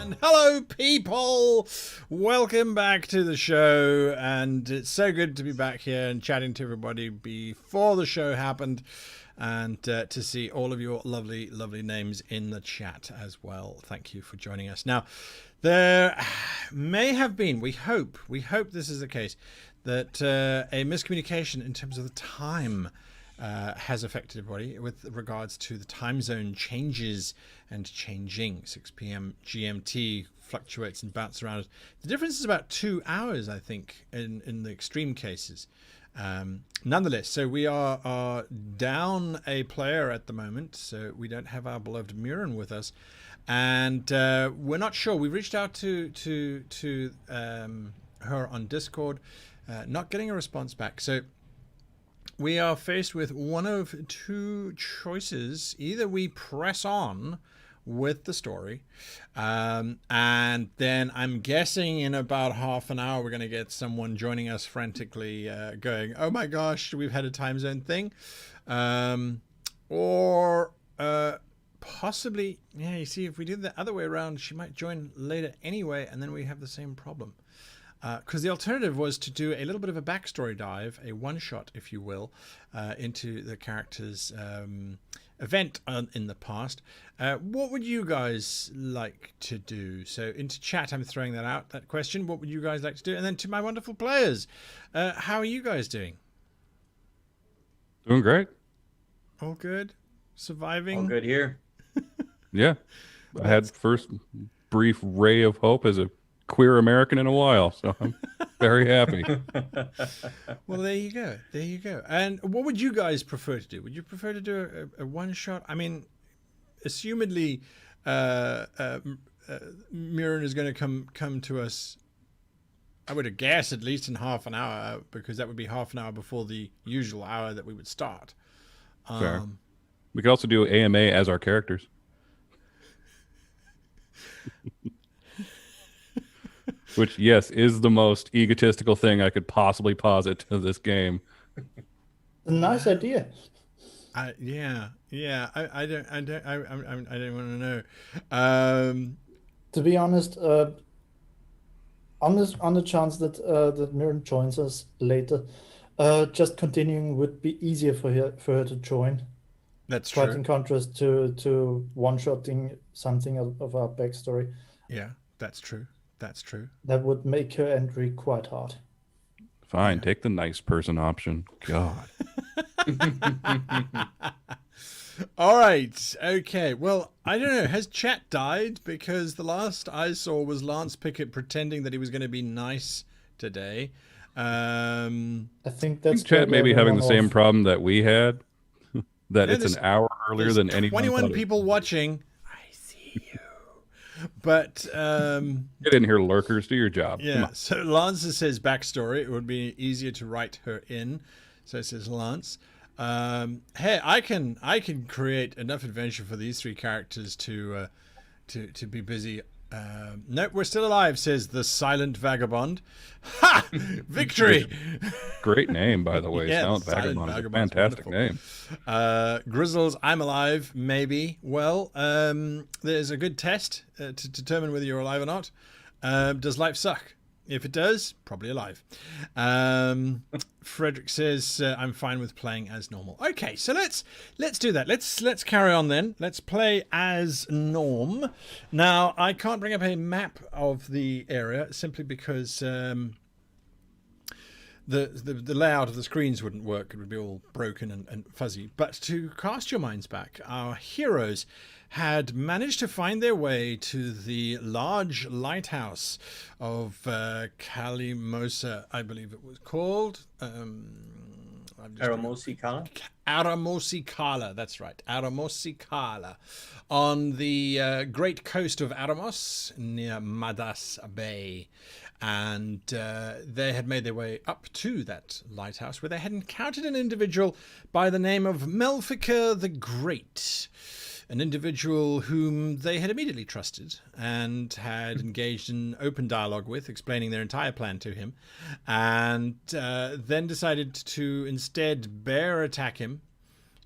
And hello, people! Welcome back to the show, and it's so good to be back here and chatting to everybody before the show happened, and to see all of your lovely, lovely names in the chat as well. Thank you for joining us. Now, there may have been, we hope this is the case, that a miscommunication in terms of the time has affected everybody with regards to the time zone changes and changing. 6 p.m. GMT fluctuates and bounces around. The difference is about 2 hours, I think, in the extreme cases. Nonetheless, so we are down a player at the moment, so we don't have our beloved Murin with us, and we're not sure. We reached out to her on Discord, not getting a response back. So we are faced with one of two choices. Either we press on with the story, and then I'm guessing in about half an hour we're going to get someone joining us frantically going, oh my gosh, we've had a time zone thing, or possibly, yeah, you see, if we do the other way around, she might join later anyway, and then we have the same problem. Because the alternative was to do a little bit of a backstory dive, a one-shot, if you will, into the character's event in the past. What would you guys like to do? So into chat, I'm throwing that out, that question. What would you guys like to do? And then to my wonderful players, how are you guys doing? Doing great. All good? Surviving? All good here. Yeah. I had first brief ray of hope as a queer American in a while, so I'm very happy. Well, there you go. There you go. And what would you guys prefer to do? Would you prefer to do a one shot? I mean, assumedly, Murin is going to come to us, I would guess, at least in half an hour, because that would be half an hour before the usual hour that we would start. Fair. We could also do AMA as our characters. Which, yes, is the most egotistical thing I could possibly posit to this game. A nice idea. Yeah. I don't want to know. To be honest, on the chance that that Mirren joins us later, just continuing would be easier for her to join. That's quite true. in contrast to one-shotting something of our backstory. Yeah, that's true. That's true. That would make her entry quite hard. Fine, take the nice person option. God. All right. Okay. Well, I don't know. Has chat died? Because the last I saw was Lance Pickett pretending that he was going to be nice today. I think that's chat may be having the same off. problem that we had. That Yeah, it's an hour earlier than anyone. 21 people watching. I see you. But get in here, lurkers. Do your job. yeah. So Lance says backstory. It would be easier to write her in. So it says Lance. Hey, I can create enough adventure for these three characters to be busy. Nope, we're still alive, says the Silent Vagabond. Ha! Victory! Great name, by the way. Yeah, Silent Vagabond is a fantastic name. Grizzles, I'm alive, maybe. Well, there's a good test to determine whether you're alive or not. Does life suck? If it does, probably alive. Frederick says, I'm fine with playing as normal. Okay, so let's do that. Let's carry on then. Let's play as Norm. Now, I can't bring up a map of the area simply because the layout of the screens wouldn't work. It would be all broken and fuzzy. But to cast your minds back, our heroes had managed to find their way to the large lighthouse of Kalimosa, I believe it was called. Aramosi Kala? Aramosi Kala, that's right. Aramosi Kala. On the great coast of Aramos near Madas Bay. And they had made their way up to that lighthouse where they had encountered an individual by the name of Melfiker the Great. An individual whom they had immediately trusted and had engaged in open dialogue with, explaining their entire plan to him, and then decided to instead bear attack him,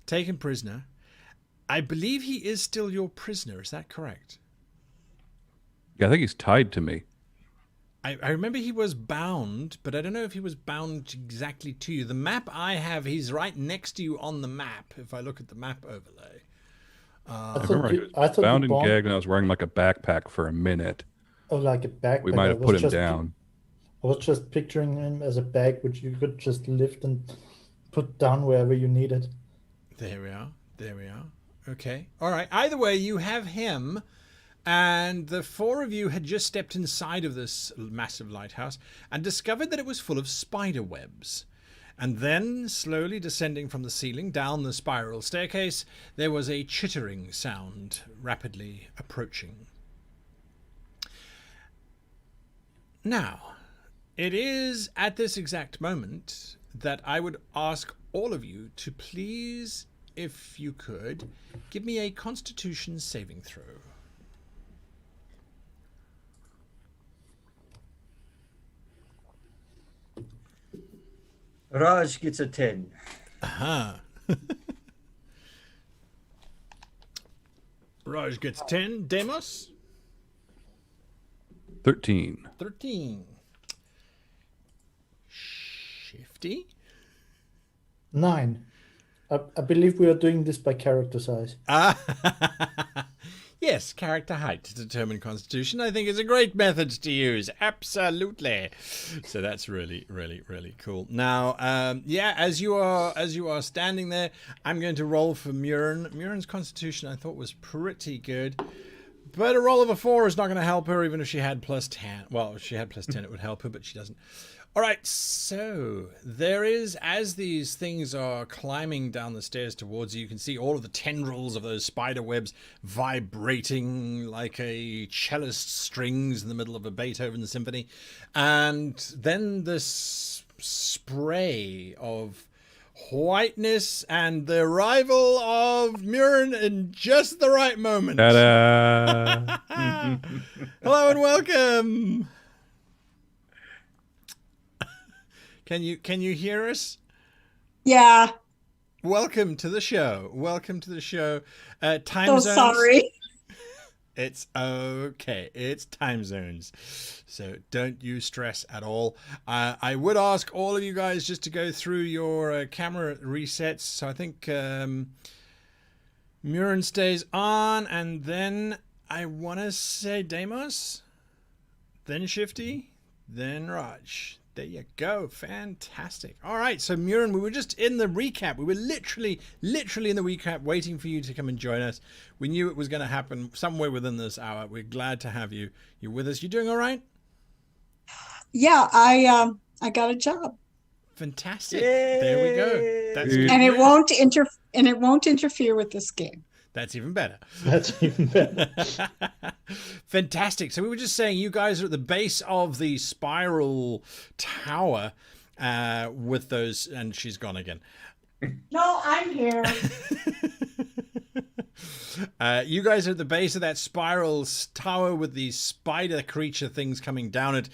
take him prisoner. I believe he is still your prisoner, is that correct? Yeah, I think he's tied to me. I remember he was bound, but I don't know if he was bound exactly to you. The map I have, he's right next to you on the map, if I look at the map overlay. I I thought remember he you, was I thought you bound and bound, gagged, and I was wearing like a backpack for a minute. oh, like a We backpack. might have put him down. I was just picturing him as a bag which you could just lift and put down wherever you need it. There we are. There we are. Okay. All right. Either way, you have him, and the four of you had just stepped inside of this massive lighthouse and discovered that it was full of spider webs. And then, slowly descending from the ceiling down the spiral staircase, there was a chittering sound rapidly approaching. Now, it is at this exact moment that I would ask all of you to please, if you could, give me a Constitution saving throw. Raj gets a 10. Aha. Raj gets 10. Demos? 13. 13. Shifty? 9. I believe we are doing this by character size. Yes, character height to determine constitution, I think, is a great method to use. Absolutely. So that's really, really, really cool. Now, yeah, as you are standing there, I'm going to roll for Murin. Murin's constitution, I thought, was pretty good. But a roll of a 4 is not going to help her, even if she had plus 10. Well, if she had plus 10, it would help her, but she doesn't. All right, so there is, as these things are climbing down the stairs towards you, you can see all of the tendrils of those spider webs vibrating like a cellist strings in the middle of a Beethoven symphony. And then this spray of whiteness and the arrival of Murin in just the right moment. Ta-da! Hello and welcome. Can you hear us? Yeah. Welcome to the show. Welcome to the show. Time So zones. sorry. It's okay. It's time zones. So don't you stress at all. I would ask all of you guys just to go through your camera resets. So I think Murin stays on, and then I want to say Deimos, then Shifty, then Raj. There you go. Fantastic. All right. So, Murin, we were just in the recap. We were literally in the recap waiting for you to come and join us. We knew it was going to happen somewhere within this hour. We're glad to have you. You're with us. You doing all right? Yeah, I got a job. Fantastic. There we go. That's good And it news. won't interfere with this game. That's even better. That's even better. Fantastic. So we were just saying you guys are at the base of the spiral tower with those, and she's gone again. No, I'm here. You guys are at the base of that spiral tower with these spider creature things coming down it.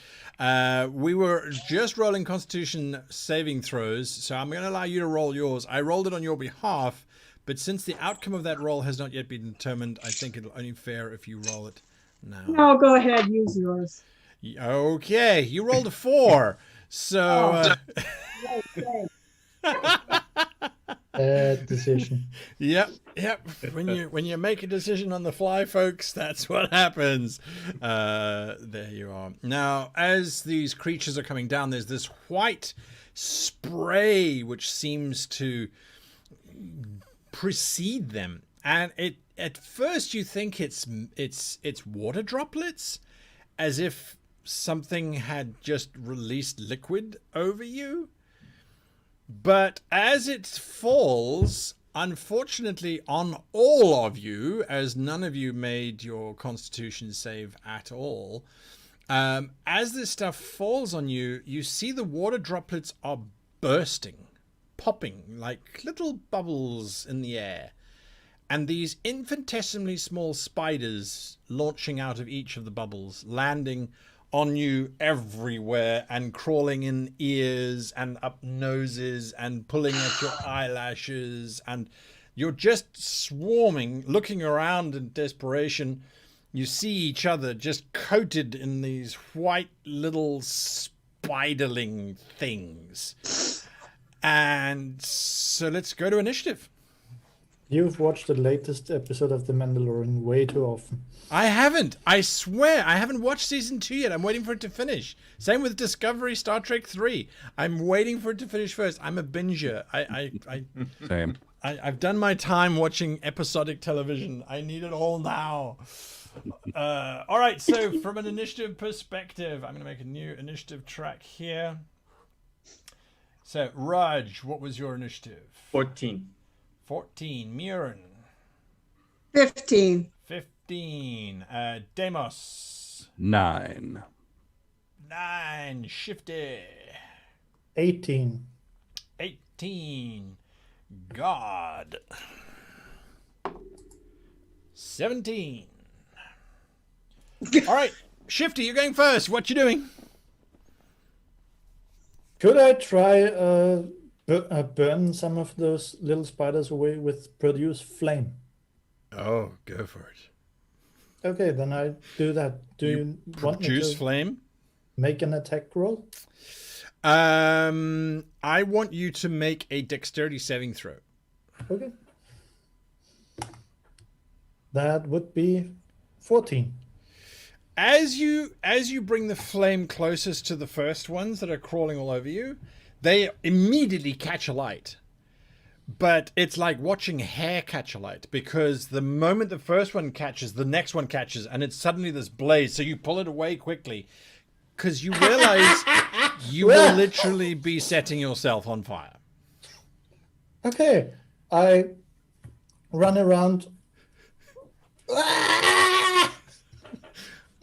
We were just rolling Constitution saving throws, so I'm going to allow you to roll yours. I rolled it on your behalf, but since the outcome of that roll has not yet been determined, I think it'll only fair if you roll it now. No, go ahead, use yours. Okay, you rolled a 4, so Bad decision. Yep. When you make a decision on the fly, folks, that's what happens. There you are. Now, as these creatures are coming down, there's this white spray which seems to precede them, and at first you think it's water droplets, as if something had just released liquid over you. But as it falls, unfortunately, on all of you, as none of you made your Constitution save at all, as this stuff falls on you, you see the water droplets are bursting, popping like little bubbles in the air. And these infinitesimally small spiders launching out of each of the bubbles, landing on you everywhere and crawling in ears and up noses and pulling at your eyelashes, and you're just swarming, looking around in desperation, you see each other just coated in these white little spiderling things. And so let's go to initiative. You've watched the latest episode of The Mandalorian way too often. I haven't. I swear, I haven't watched season 2 yet. I'm waiting for it to finish. Same with Discovery Star Trek 3. I'm waiting for it to finish first. I'm a binger. Same. I've done my time watching episodic television. I need it all now. All right, so from an initiative perspective, I'm going to make a new initiative track here. So, Raj, what was your initiative? 14. 14. Murin. 15. 15. Demos. 9. 9. Shifty. 18. 18. God. 17. All right, Shifty, you're going first. What you doing? Could I try burn some of those little spiders away with produce flame? Oh, go for it. Okay, then I do that. Do you want me Produce to flame. make an attack roll? I want you to make a dexterity saving throw. Okay. That would be 14. As you bring the flame closest to the first ones that are crawling all over you, they immediately catch a light. But it's like watching hair catch a light, because the moment the first one catches, the next one catches, and it's suddenly this blaze. So you pull it away quickly, because you realize you will literally be setting yourself on fire. Okay, I run around.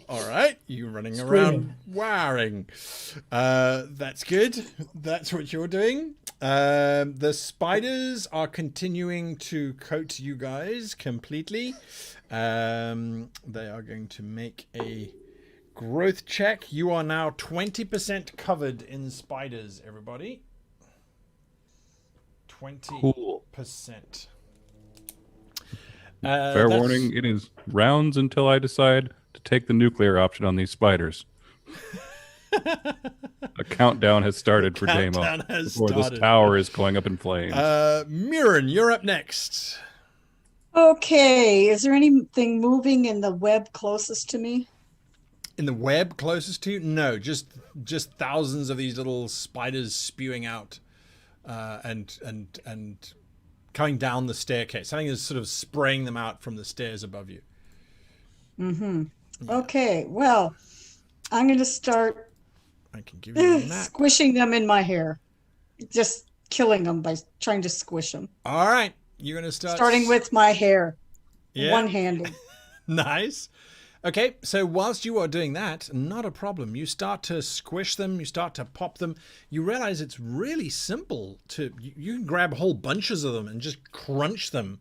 All right, you running Screaming. around wiring. That's good. That's what you're doing. The spiders are continuing to coat you guys completely. They are going to make a growth check. You are now 20% covered in spiders, everybody. 20%. Cool. That's- Fair warning, it is rounds until I decide to take the nuclear option on these spiders. A countdown has started for Damo Countdown has before this started. tower is going up in flames. Murin, you're up next. Okay, is there anything moving in the web closest to me? In the web closest to you? No, just thousands of these little spiders spewing out and coming down the staircase. Something is sort of spraying them out from the stairs above you. Okay, well, I'm going to start I can give you a map. squishing them in my hair. Just killing them by trying to squish them. All right, you're going to start Starting with my hair, Yeah. one-handed. Nice. Okay, so whilst you are doing that, not a problem. You start to squish them, you start to pop them. You realize it's really simple to, you can grab whole bunches of them and just crunch them.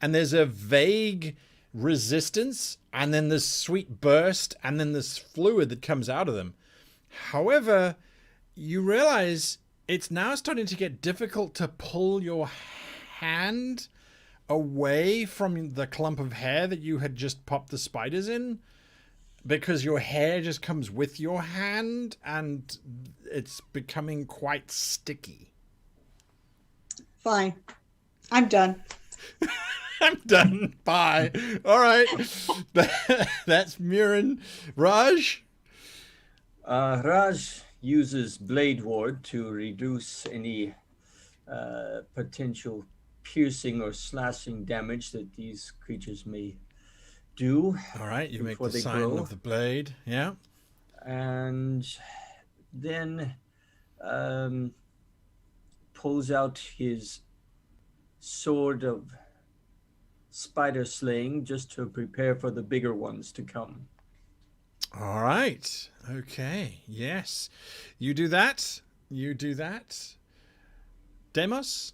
And there's a vague resistance, and then this sweet burst, and then this fluid that comes out of them. However, you realize it's now starting to get difficult to pull your hand away from the clump of hair that you had just popped the spiders in, because your hair just comes with your hand and it's becoming quite sticky. Fine. I'm done. I'm done. Bye. All right. That's Murin. Raj? Raj uses Blade Ward to reduce any potential piercing or slashing damage that these creatures may do. All right. You make before the they sign grow. of the blade. Yeah. And then pulls out his sword of spider slaying just to prepare for the bigger ones to come. All right. Okay. Yes. You do that. You do that. Demos?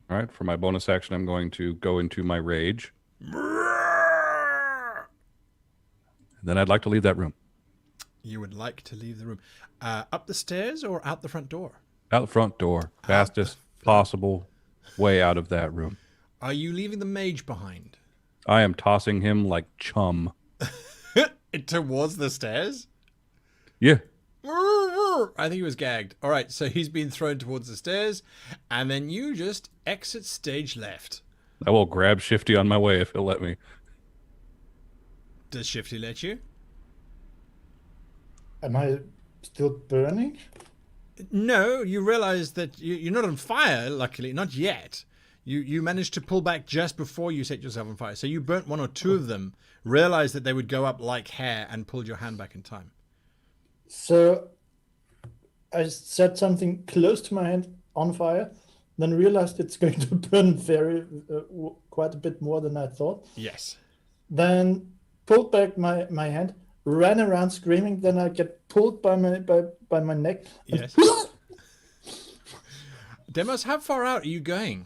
All right, for my bonus action, I'm going to go into my rage. Then I'd like to leave that room. You would like to leave the room. Up the stairs or out the front door? Out the front door. Fastest possible way out of that room. Are you leaving the mage behind? I am tossing him like chum. Towards the stairs? Yeah. I think he was gagged. All right, so he's been thrown towards the stairs, and then you just exit stage left. I will grab Shifty on my way if he'll let me. Does Shifty let you? Am I still burning? No, you realize that you're not on fire, luckily, not yet. You managed to pull back just before you set yourself on fire. So you burnt one or two of them, realized that they would go up like hair, and pulled your hand back in time. So I set something close to my hand on fire, then realized it's going to burn quite a bit more than I thought. Yes. Then pulled back my hand, ran around screaming. Then I get pulled by my neck. Yes. Demos, how far out are you going?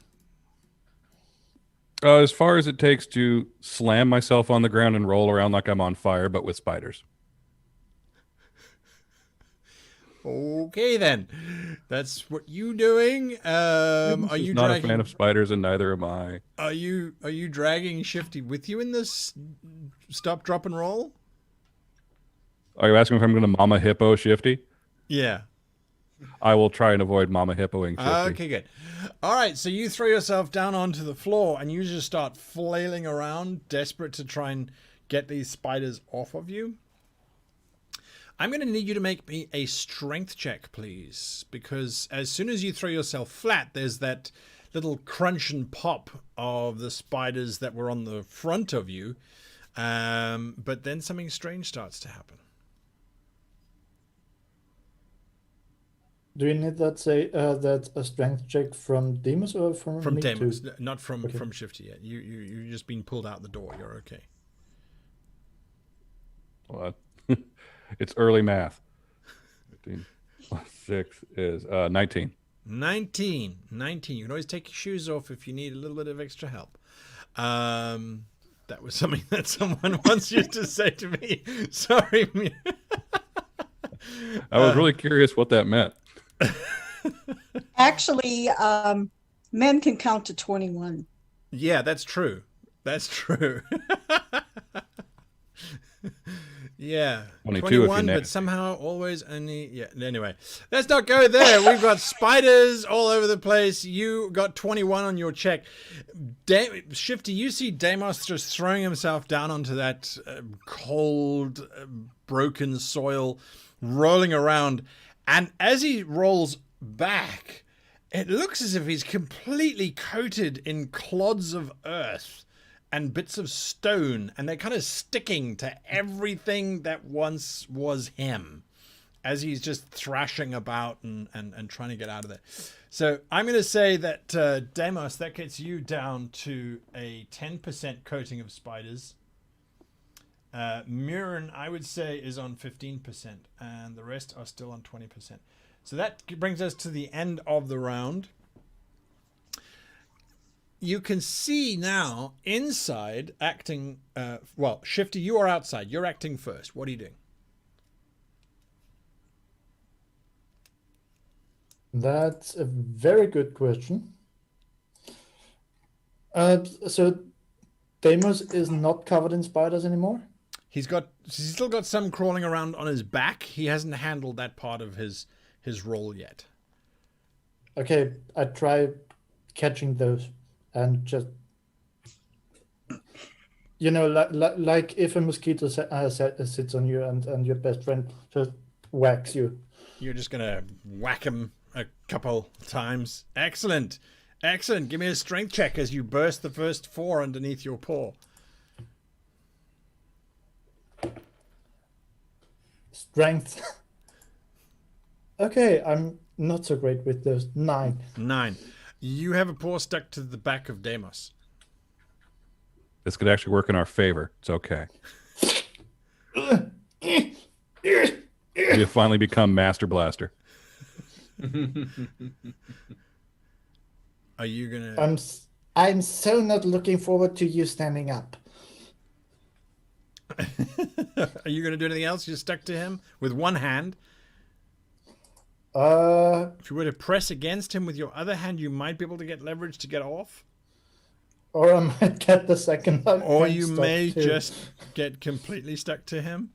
As far as it takes to slam myself on the ground and roll around like I'm on fire, but with spiders. Okay, then. That's what you doing. Are you not dragging? a fan of spiders, and neither am I. Are you dragging Shifty with you in this stop, drop, and roll? Are you asking if I'm going to Mama Hippo Shifty? Yeah. I will try and avoid Mama Hippoing Shifty. Okay, good. All right, so you throw yourself down onto the floor and you just start flailing around, desperate to try and get these spiders off of you. I'm going to need you to make me a strength check, please, because as soon as you throw yourself flat, there's that little crunch and pop of the spiders that were on the front of you, but then something strange starts to happen. Do you need that a strength check from Demus or from me Demus, too? not from Okay. from Shifty yet. You just been pulled out the door. You're okay. Well, it's early math. 15 plus 6 is 19. 19. You can always take your shoes off if you need a little bit of extra help. That was something that someone once used to say to me. Sorry. I was really curious what that meant. Actually, men can count to 21. Yeah, that's true. That's true. Yeah, 22 if 21, you but net. somehow always only. Yeah, anyway, let's not go there. We've got spiders all over the place. You got 21 on your check. Shifty, you see Deimos just throwing himself down onto that cold, broken soil, rolling around. And as he rolls back, it looks as if he's completely coated in clods of earth and bits of stone, and they're kind of sticking to everything that once was him as he's just thrashing about and trying to get out of there. So I'm going to say that, Deimos, that gets you down to a 10% coating of spiders. Mirren, I would say, is on 15%, and the rest are still on 20%. So that brings us to the end of the round. You can see now inside acting, well, Shifty, you are outside. You're acting first. What are you doing? That's a very good question. So Deimos is not covered in spiders anymore? He's still got some crawling around on his back. He hasn't handled that part of his role yet. Okay, I try catching those and just, like if a mosquito sits on you and your best friend just whacks you. You're just going to whack him a couple times. Excellent. Excellent. Give me a strength check as you burst the first 4 underneath your paw. Strength. Okay, I'm not so great with those. 9. 9. You have a paw stuck to the back of Deimos. This could actually work in our favor. It's okay. We have finally become Master Blaster. Are you gonna? I'm so not looking forward to you standing up. Are you gonna do anything else? You're stuck to him with one hand. Uh, If you were to press against him with your other hand, you might be able to get leverage to get off. or I might get the second. Or hand you stuck may too. just get completely stuck to him.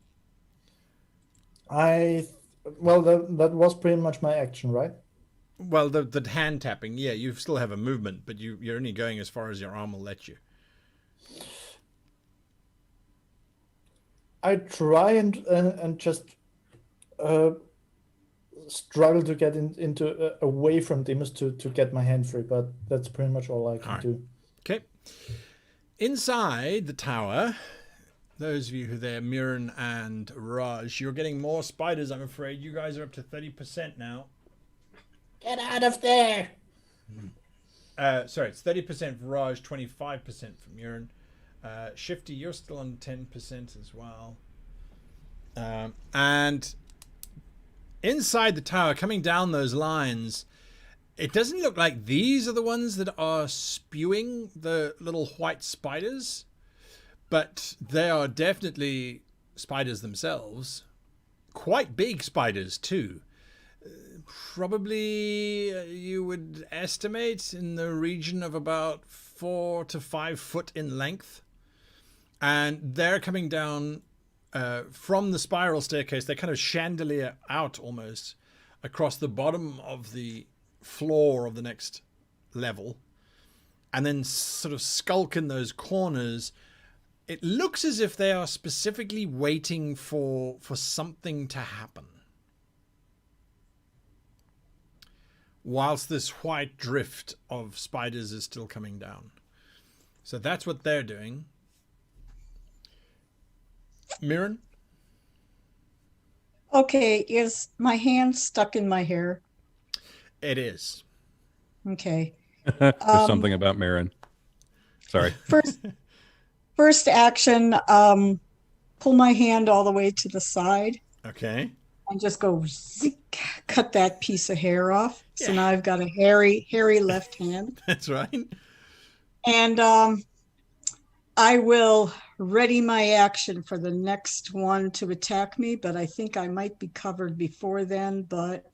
Well, that was pretty much my action, right? Well, the hand tapping, yeah, you still have a movement, but you're only going as far as your arm will let you. I try and just struggle to get into away from Demus to get my hand free, but that's pretty much all I can Alright. do. Okay. Inside the tower, those of you who are there, Mirren and Raj, you're getting more spiders, I'm afraid. You guys are up to 30% now. Get out of there! Sorry, it's 30% for Raj, 25% for Mirren. Shifty, you're still on 10% as well. And inside the tower, coming down those lines, it doesn't look like these are the ones that are spewing the little white spiders, but they are definitely spiders themselves. Quite big spiders too. Probably you would estimate in the region of about 4 to 5 foot in length. And they're coming down from the spiral staircase. They kind of chandelier out almost across the bottom of the floor of the next level, and then sort of skulk in those corners. It looks as if they are specifically waiting for something to happen, whilst this white drift of spiders is still coming down. So that's what they're doing. Mirren? Okay, is my hand stuck in my hair? It is. Okay. There's something about Marin. Sorry. First action, pull my hand all the way to the side Okay. and just go zik, cut that piece of hair off. So Yeah. now I've got a hairy left hand. That's right. And I will ready my action for the next one to attack me, but I think I might be covered before then, but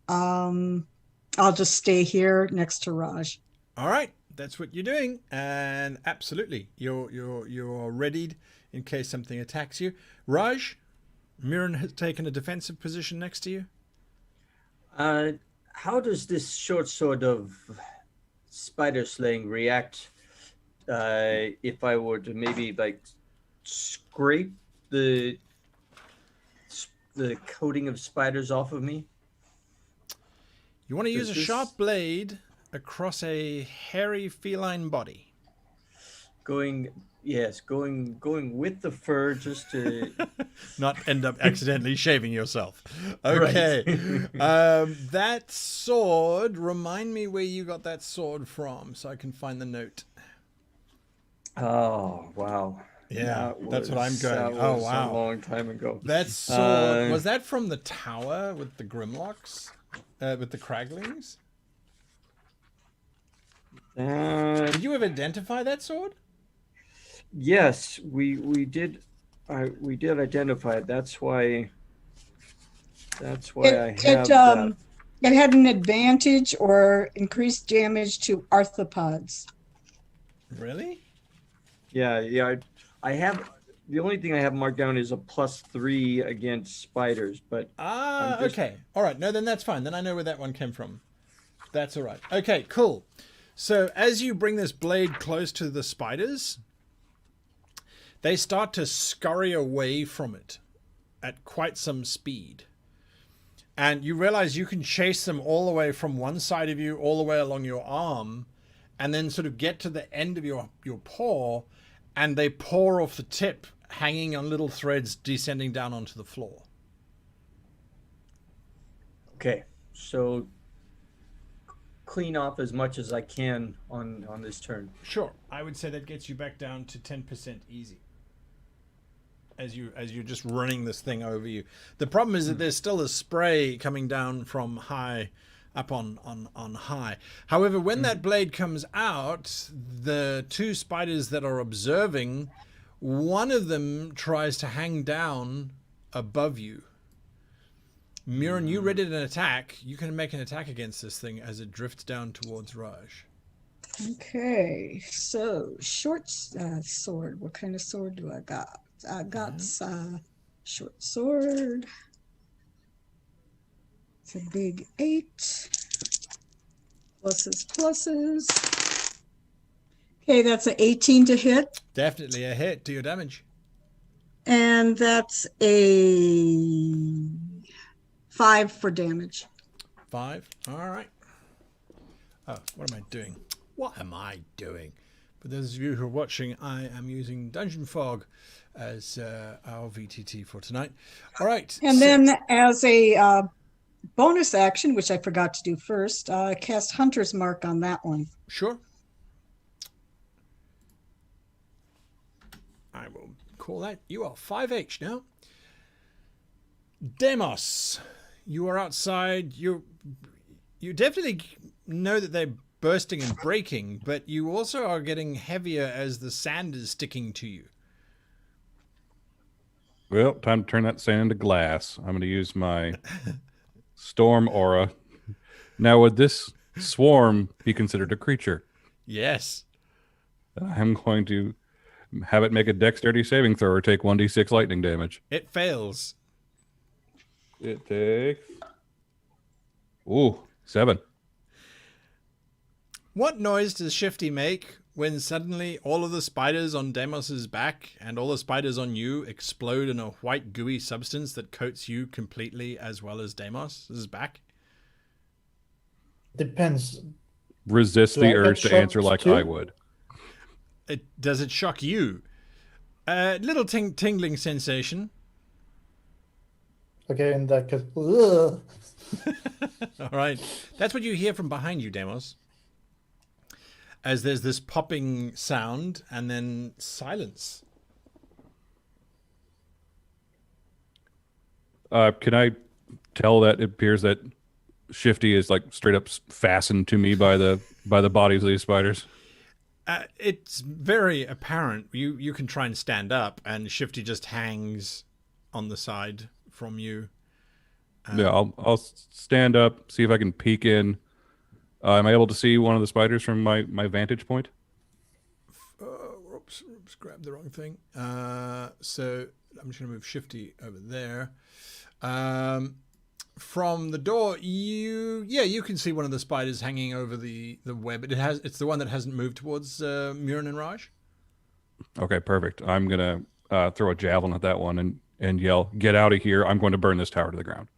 I'll just stay here next to Raj. All right. That's what you're doing. And absolutely, you're readied in case something attacks you. Raj, Mirren has taken a defensive position next to you. How does this short sword of spider slaying react if I were to maybe like scrape the coating of spiders off of me? You want to use Does a this- sharp blade across a hairy feline body. Going with the fur just to Not end up accidentally shaving yourself. Okay. That sword, remind me where you got that sword from so I can find the note. Oh wow. Yeah, That that's what I'm was- going. that Oh, was wow. a long time ago. That sword, was that from the tower with the Grimlocks? With the Craglings? Did you ever identify that sword? Yes, we did. We did identify it. That's why I have that. It had an advantage or increased damage to arthropods. Really? Yeah. I have the only thing I have marked down is a +3 against spiders, but I'm just- Okay. All right. No, then that's fine. Then I know where that one came from. That's all right. Okay, cool. So as you bring this blade close to the spiders, they start to scurry away from it at quite some speed. And you realize you can chase them all the way from one side of you, all the way along your arm, and then sort of get to the end of your paw, and they pour off the tip, hanging on little threads descending down onto the floor. okay. So clean off as much as I can on this turn. Sure, I would say that gets you back down to 10% easy. As you're just running this thing over you. The problem is that there's still a spray coming down from high up on high. However, when that blade comes out, the two spiders that are observing, one of them tries to hang down above you. Mirren, you ready an attack. You can make an attack against this thing as it drifts down towards Raj. Okay, so short sword. What kind of sword do I got? I got short sword. It's a big 8. Pluses. Okay, that's an 18 to hit. Definitely a hit. Do your damage. And that's a 5 for damage. 5. All right. Oh, what am I doing? What am I doing? For those of you who are watching, I am using Dungeon Fog as our VTT for tonight. All right. And then as a bonus action, which I forgot to do first, cast Hunter's Mark on that one. Sure. I will call that. You are 5H now. Demos, you are outside. You definitely know that they're bursting and breaking, but you also are getting heavier as the sand is sticking to you. Well, time to turn that sand into glass. I'm going to use my storm aura. Now, would this swarm be considered a creature? Yes. I'm going to have it make a dexterity saving throw or take 1d6 lightning damage. It fails. It takes... Ooh, 7. What noise does Shifty make when suddenly all of the spiders on Demos's back and all the spiders on you explode in a white gooey substance that coats you completely as well as Demos's back? Depends. Resist Do the I get urge to answer shocked like too? I would. Does it shock you? Little tingling sensation. Okay, in that case, ugh. All right. That's what you hear from behind you, Demos. As there's this popping sound and then silence. Can I tell that it appears that Shifty is like straight up fastened to me by the bodies of these spiders? It's very apparent. You can try and stand up, and Shifty just hangs on the side from you. Yeah, I'll stand up, see if I can peek in. Am I able to see one of the spiders from my vantage point? Oops, grabbed the wrong thing. So I'm just going to move Shifty over there. From the door, you can see one of the spiders hanging over the web. It's the one that hasn't moved towards Murin and Raj. Okay, perfect. I'm gonna throw a javelin at that one and yell, "Get out of here! I'm going to burn this tower to the ground."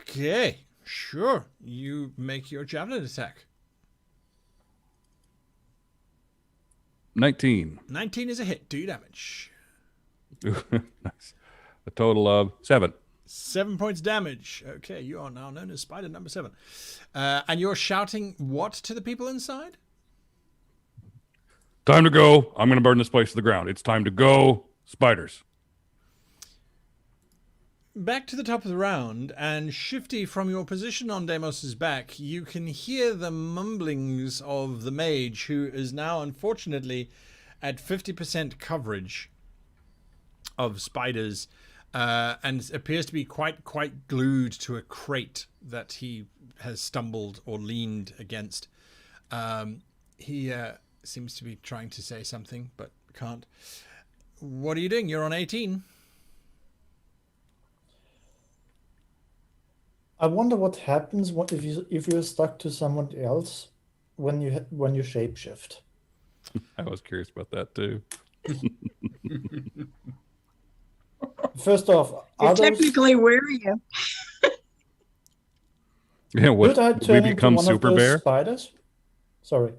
Okay, sure. You make your javelin attack. 19. 19 is a hit. Do your damage. Nice. A total of 7. 7 points damage. Okay, you are now known as Spider number 7. And you're shouting what to the people inside? Time to go. I'm going to burn this place to the ground. It's time to go. Spiders. Back to the top of the round, and Shifty, from your position on Demos's back, you can hear the mumblings of the mage, who is now, unfortunately, at 50% coverage of spiders, and appears to be quite glued to a crate that he has stumbled or leaned against. He seems to be trying to say something, but can't. What are you doing? You're on 18. I wonder what happens if you're stuck to someone else when you shapeshift. I was curious about that too. First off, You're technically wearing it. Yeah, what? could I We turn into become one Super of those Bear? spiders? Sorry.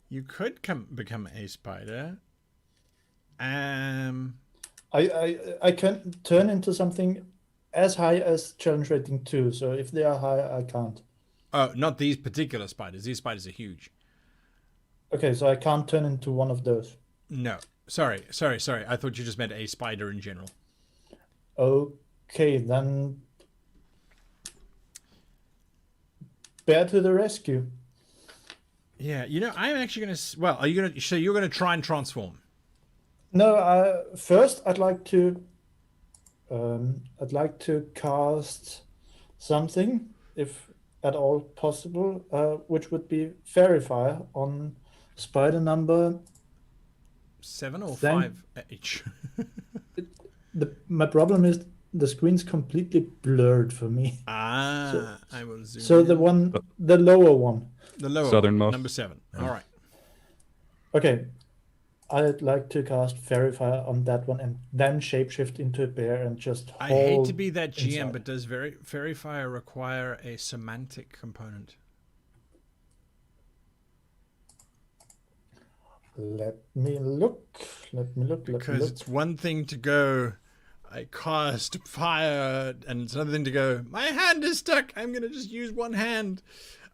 You could become a spider. I can turn into something as high as challenge rating 2. So if they are high, I can't. Oh, not these particular spiders. These spiders are huge. Okay, so I can't turn into one of those. No. Sorry. I thought you just meant a spider in general. Okay, then bear to the rescue. Yeah, I'm actually going to... Well, you're going to try and transform. No, first I'd like to cast something, if at all possible, which would be Fairy Fire on spider number 7 or Thank- 5 each. my problem is the screen's completely blurred for me. I will zoom So in. the lower one. The lower Southernmost. one, number 7. All right. Okay, I'd like to cast Fairy Fire on that one and then shapeshift into a bear and just I hate to hold be that GM, inside. but does Fairy Fire require a semantic component? Let me look. Because it's one thing to go, I cast fire, and it's another thing to go, my hand is stuck, I'm going to just use one hand.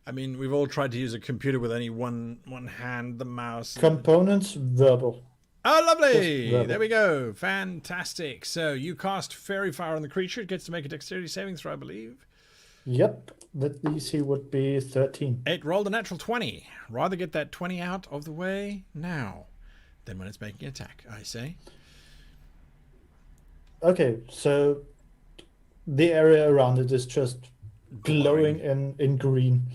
I mean, we've all tried to use a computer with only one hand, the mouse. Components verbal. Oh, lovely! Just There we go. Fantastic. So you cast Fairy Fire on the creature. It gets to make a dexterity saving throw, I believe. Yep, the DC would be 13. It rolled a natural 20. Rather get that 20 out of the way now than when it's making an attack, I say. Okay, so the area around it is just glowing in green.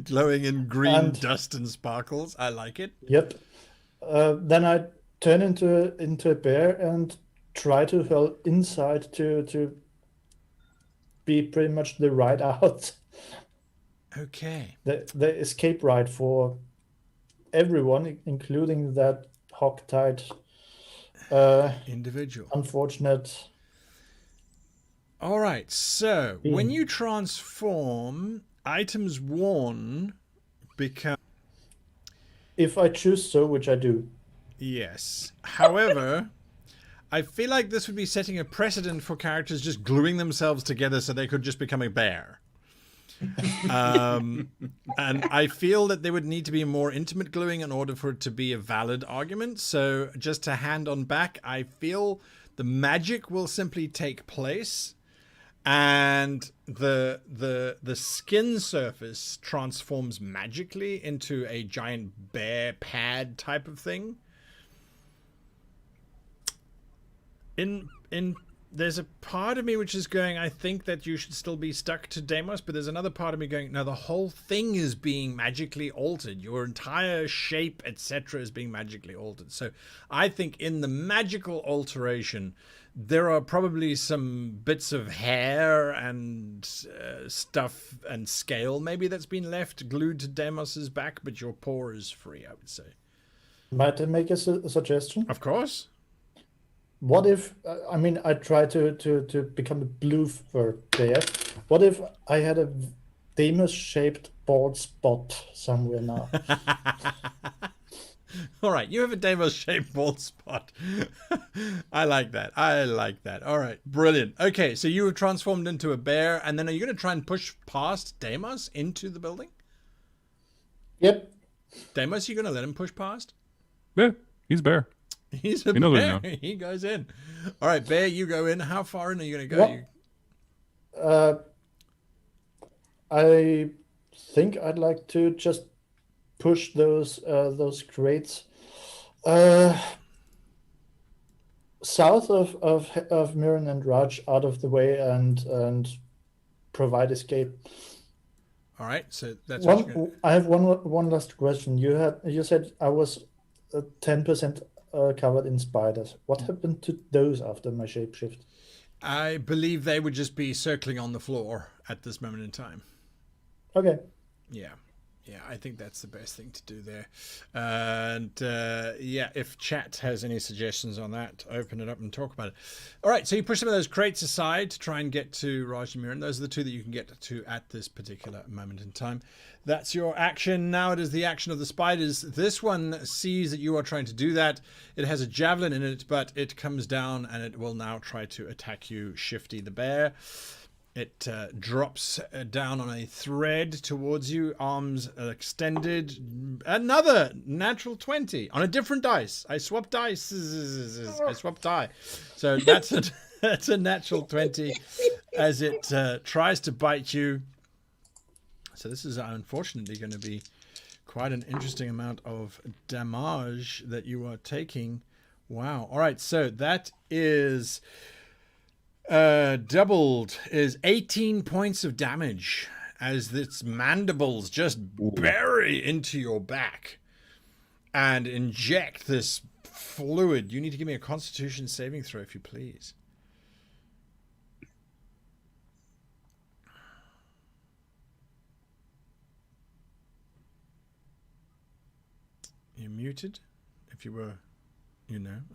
Glowing in green And- dust and sparkles. I like it. Yep. Then I turn into a bear and try to hurl inside to be pretty much the ride out, Okay. the escape ride for everyone, including that hog-tied, Individual. unfortunate. All right. So when Being. you transform, items worn become... If I choose so, which I do. Yes. However, I feel like this would be setting a precedent for characters just gluing themselves together so they could just become a bear. And I feel that there would need to be more intimate gluing in order for it to be a valid argument. So just to hand on back, I feel the magic will simply take place and the skin surface transforms magically into a giant bear pad type of thing. There's a part of me which is going, I think that you should still be stuck to Deimos, but there's another part of me going, no, the whole thing is being magically altered. Your entire shape, etc., is being magically altered. So I think in the magical alteration, there are probably some bits of hair and stuff and scale maybe that's been left glued to Deimos's back, but your paw is free, I would say. Might I make a suggestion? Of course. What if, I mean, I try to become a blue fur bear. What if I had a Deimos-shaped bald spot somewhere now? All right, you have a Deimos-shaped bald spot. I like that. I like that. All right, brilliant. Okay, so you have transformed into a bear, and then are you going to try and push past Deimos into the building? Yep. Deimos, you going to let him push past? Yeah, he's bear. He's a He knows what bear. he He goes in. All right, bear, you go in. How far in are you going to go? What? I think I'd like to just push those crates south of Mirren and Raj out of the way and provide escape. All right, so that's what you're going to... I have one last question. You said I was 10% covered in spiders. What happened to those after my shapeshift? I believe they would just be circling on the floor at this moment in time. Okay. Yeah, I think that's the best thing to do there. And yeah, if chat has any suggestions on that, open it up and talk about it. All right, so you push some of those crates aside to try and get to Raj and Mirren. Those are the two that you can get to at this particular moment in time. That's your action. Now it is the action of the spiders. This one sees that you are trying to do that. It has a javelin in it, but it comes down and it will now try to attack you, Shifty the bear. It drops down on a thread towards you, arms extended. Another natural 20 on a different dice. I swapped dice. I swapped die. So that's a natural 20 as it tries to bite you. So this is unfortunately going to be quite an interesting amount of damage that you are taking. Wow. All right. So that is doubled is 18 points of damage as its mandibles just bury into your back and inject this fluid. You need to give me a Constitution saving throw, if you please. You're muted. If you were,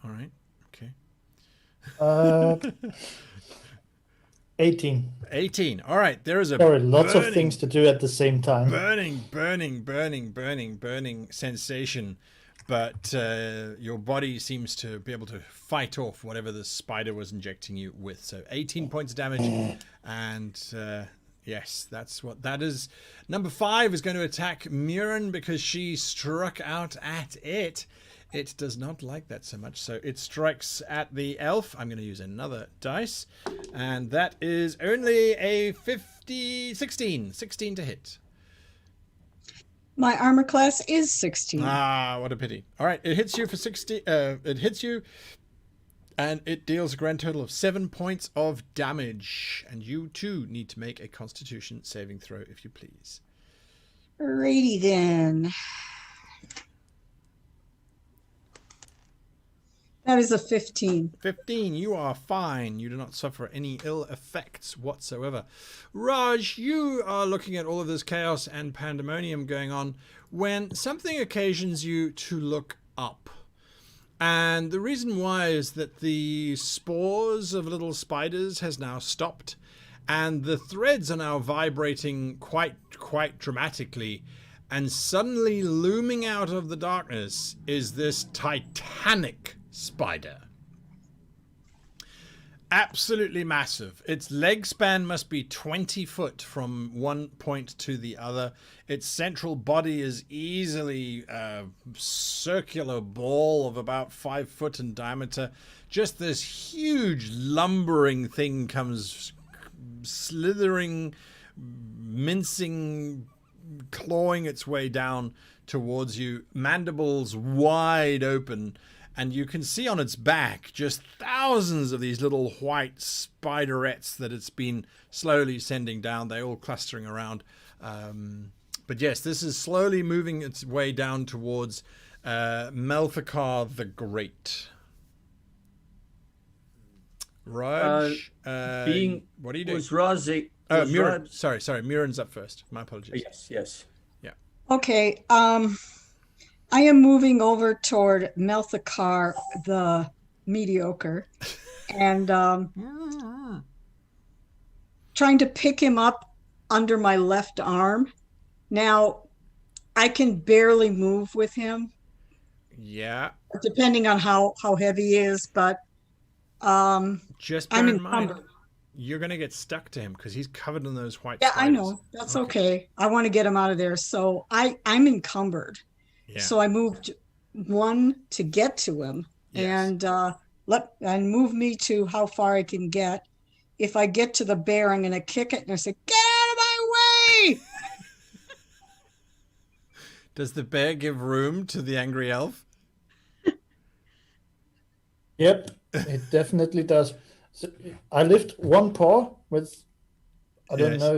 all right. Okay. 18. 18. All right. There is a Sorry, lots of burning, things to do at the same time. burning sensation. But your body seems to be able to fight off whatever the spider was injecting you with. So 18 points of damage. And yes, that's what that is. Number 5 is going to attack Murin because she struck out at it. It does not like that so much. So it strikes at the elf. I'm going to use another dice. And that is only a 16 to hit. My armor class is 16. Ah, what a pity. All right, it hits you for 60. It hits you, and it deals a grand total of 7 points of damage. And you too need to make a Constitution saving throw, if you please. Alrighty then. That is a 15. 15, you are fine. You do not suffer any ill effects whatsoever. Raj, you are looking at all of this chaos and pandemonium going on when something occasions you to look up. And the reason why is that the spores of little spiders has now stopped, and the threads are now vibrating quite dramatically. And suddenly looming out of the darkness is this titanic spider. Absolutely massive. Its leg span must be 20 foot from one point to the other. Its central body is easily a circular ball of about 5 foot in diameter. Just this huge lumbering thing comes slithering, mincing, clawing its way down towards you, mandibles wide open. And you can see on its back just thousands of these little white spiderettes that it's been slowly sending down. They're all clustering around. But yes, this is slowly moving its way down towards Melfikar the Great. Raj, what are you doing? Was Razi? Oh, Murin. Sorry. Murin's up first. My apologies. Yes. Yeah. Okay. I am moving over toward Melthakar the Mediocre and trying to pick him up under my left arm. Now, I can barely move with him. Yeah. Depending on how heavy he is, but just bear I'm in mind, encumbered. you're going to get stuck to him because he's covered in those white Yeah, spiders. I know. That's okay. I want to get him out of there. So I'm encumbered. Yeah. So I moved one to get to him, Yes. and move me to how far I can get. If I get to the bear, I'm going to kick it and I say, "Get out of my way!" Does the bear give room to the angry elf? Yep, it definitely does. So I lift one paw with. I don't Yes. know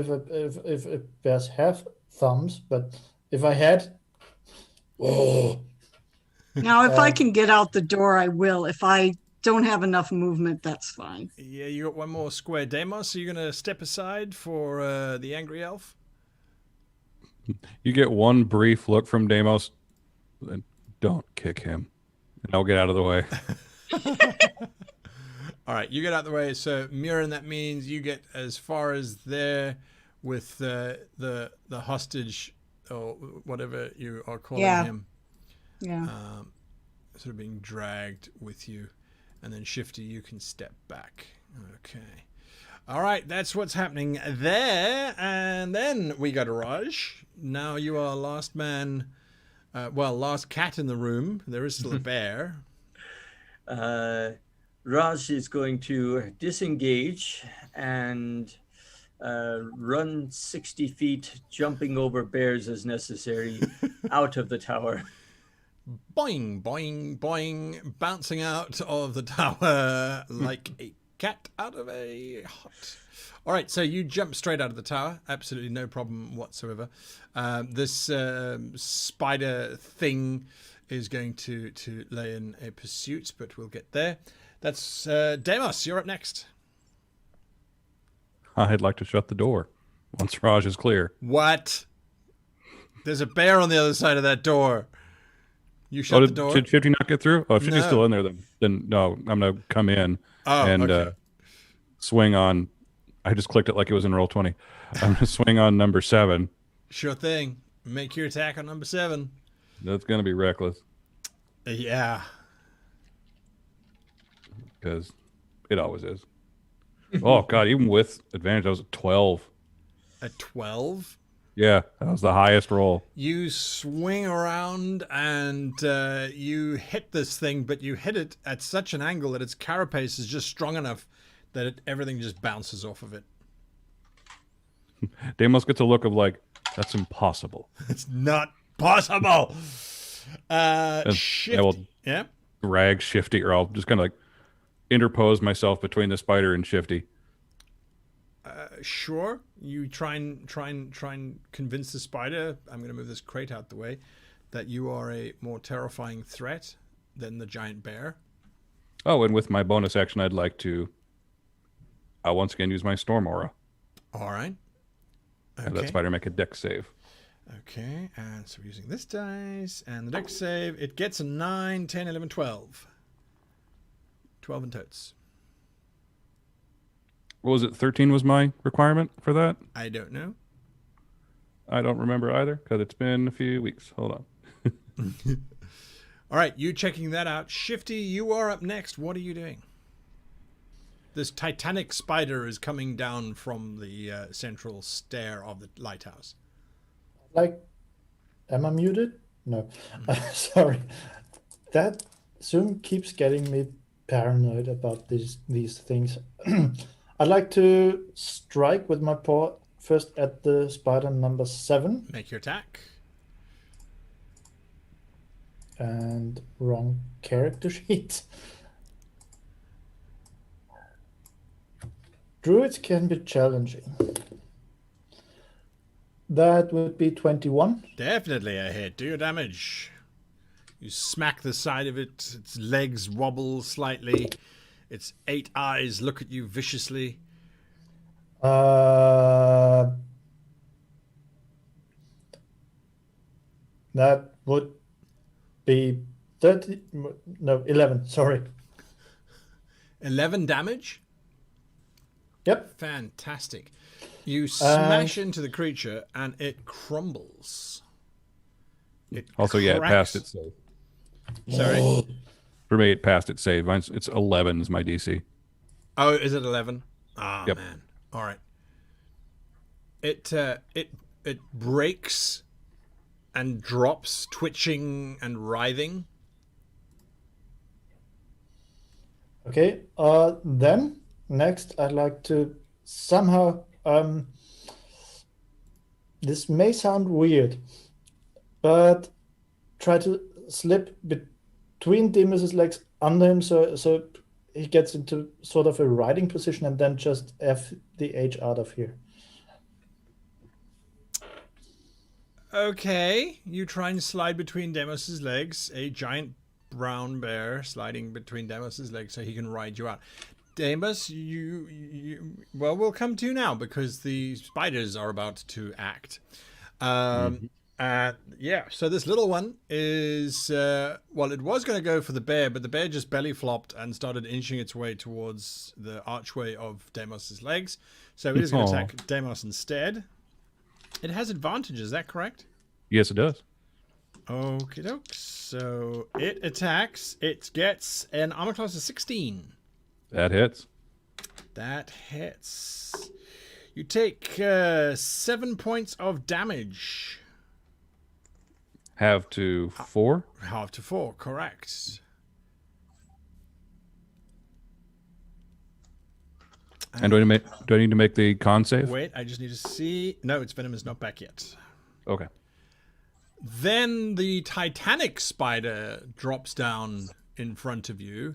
if bears have thumbs, but if I had, oh, Now, if I can get out the door, I will. If I don't have enough movement, that's fine. Yeah, you got one more square. Deimos, are you going to step aside for the angry elf? You get one brief look from Deimos. Then don't kick him, and I'll get out of the way. All right, you get out of the way. So, Murin, that means you get as far as there with the hostage or whatever you are calling Yeah. him. Yeah. Sort of being dragged with you. And then Shifty, you can step back. Okay. All right, that's what's happening there. And then we go to Raj. Now you are last man, last cat in the room. There is still a bear. Raj is going to disengage and run 60 feet, jumping over bears as necessary, out of the tower. Boing, boing, boing, bouncing out of the tower like a cat out of a hut. All right, so you jump straight out of the tower. Absolutely no problem whatsoever. This spider thing is going to lay in a pursuit, but we'll get there. That's Deimos. You're up next. I'd like to shut the door once Raj is clear. What? There's a bear on the other side of that door. You shut the door? Should Shifty not get through? Oh, if Shifty's No. still in there, then no, I'm going to come in and okay. swing on. I just clicked it like it was in Roll20. I'm going to swing on number 7. Sure thing. Make your attack on number 7. That's going to be reckless Yeah. because it always is. Oh, God, even with advantage, I was at 12. A 12? Yeah, that was the highest roll. You swing around and you hit this thing, but you hit it at such an angle that its carapace is just strong enough that everything just bounces off of it. Deimos gets a look of like, that's impossible. It's not possible. Shift. I will Yeah. drag Shifty, or I'll just kind of like interpose myself between the spider and Shifty. Sure. You try and convince the spider. I'm going to move this crate out the way. That you are a more terrifying threat than the giant bear. Oh, and with my bonus action, I'd like to once again use my Storm Aura. All right. Have that spider make a dex save. Okay, and so we're using this dice, and the dex save, it gets a 9, 10, 11, 12. 12 in totes. What was it? 13 was my requirement for that? I don't know. I don't remember either, because it's been a few weeks. Hold on. All right, you checking that out. Shifty, you are up next. What are you doing? This titanic spider is coming down from the central stair of the lighthouse. Like, am I muted? No. Sorry. That Zoom keeps getting me paranoid about these things. I'd like to strike with my paw first at the spider number 7. Make your attack. And wrong character sheet. Druids can be challenging. That would be 21. Definitely a hit. Do your damage. You smack the side of it. Its legs wobble slightly. Its 8 eyes look at you viciously. That would be 30. No, 11. Sorry. 11 damage? Yep. Fantastic. You smash into the creature and it crumbles. It Also, yeah, it cracks. passed its save. Sorry. For me, it passed its save. It's 11 is my DC. Oh, is it 11? Ah, Yep. man. All right. It breaks and drops, twitching and writhing. Okay. Then next, I'd like to somehow. This may sound weird, but try to slip between Deimos' legs under him, so he gets into sort of a riding position, and then just F the H out of here. Okay. You try and slide between Deimos' legs. A giant brown bear sliding between Deimos' legs so he can ride you out. Deimos, well, we'll come to you now because the spiders are about to act. Yeah, so this little one is, well, it was going to go for the bear, but the bear just belly flopped and started inching its way towards the archway of Deimos' legs. So it is going to attack Deimos instead. It has advantage, is that correct? Yes, it does. Okie doke. So it attacks. It gets an armor class of 16. That hits. That hits. You take 7 points of damage. Have to 4. Half to 4, correct. And do I need to make the con save? Wait, I just need to see. No, its venom is not back yet. Okay. Then the Titanic spider drops down in front of you.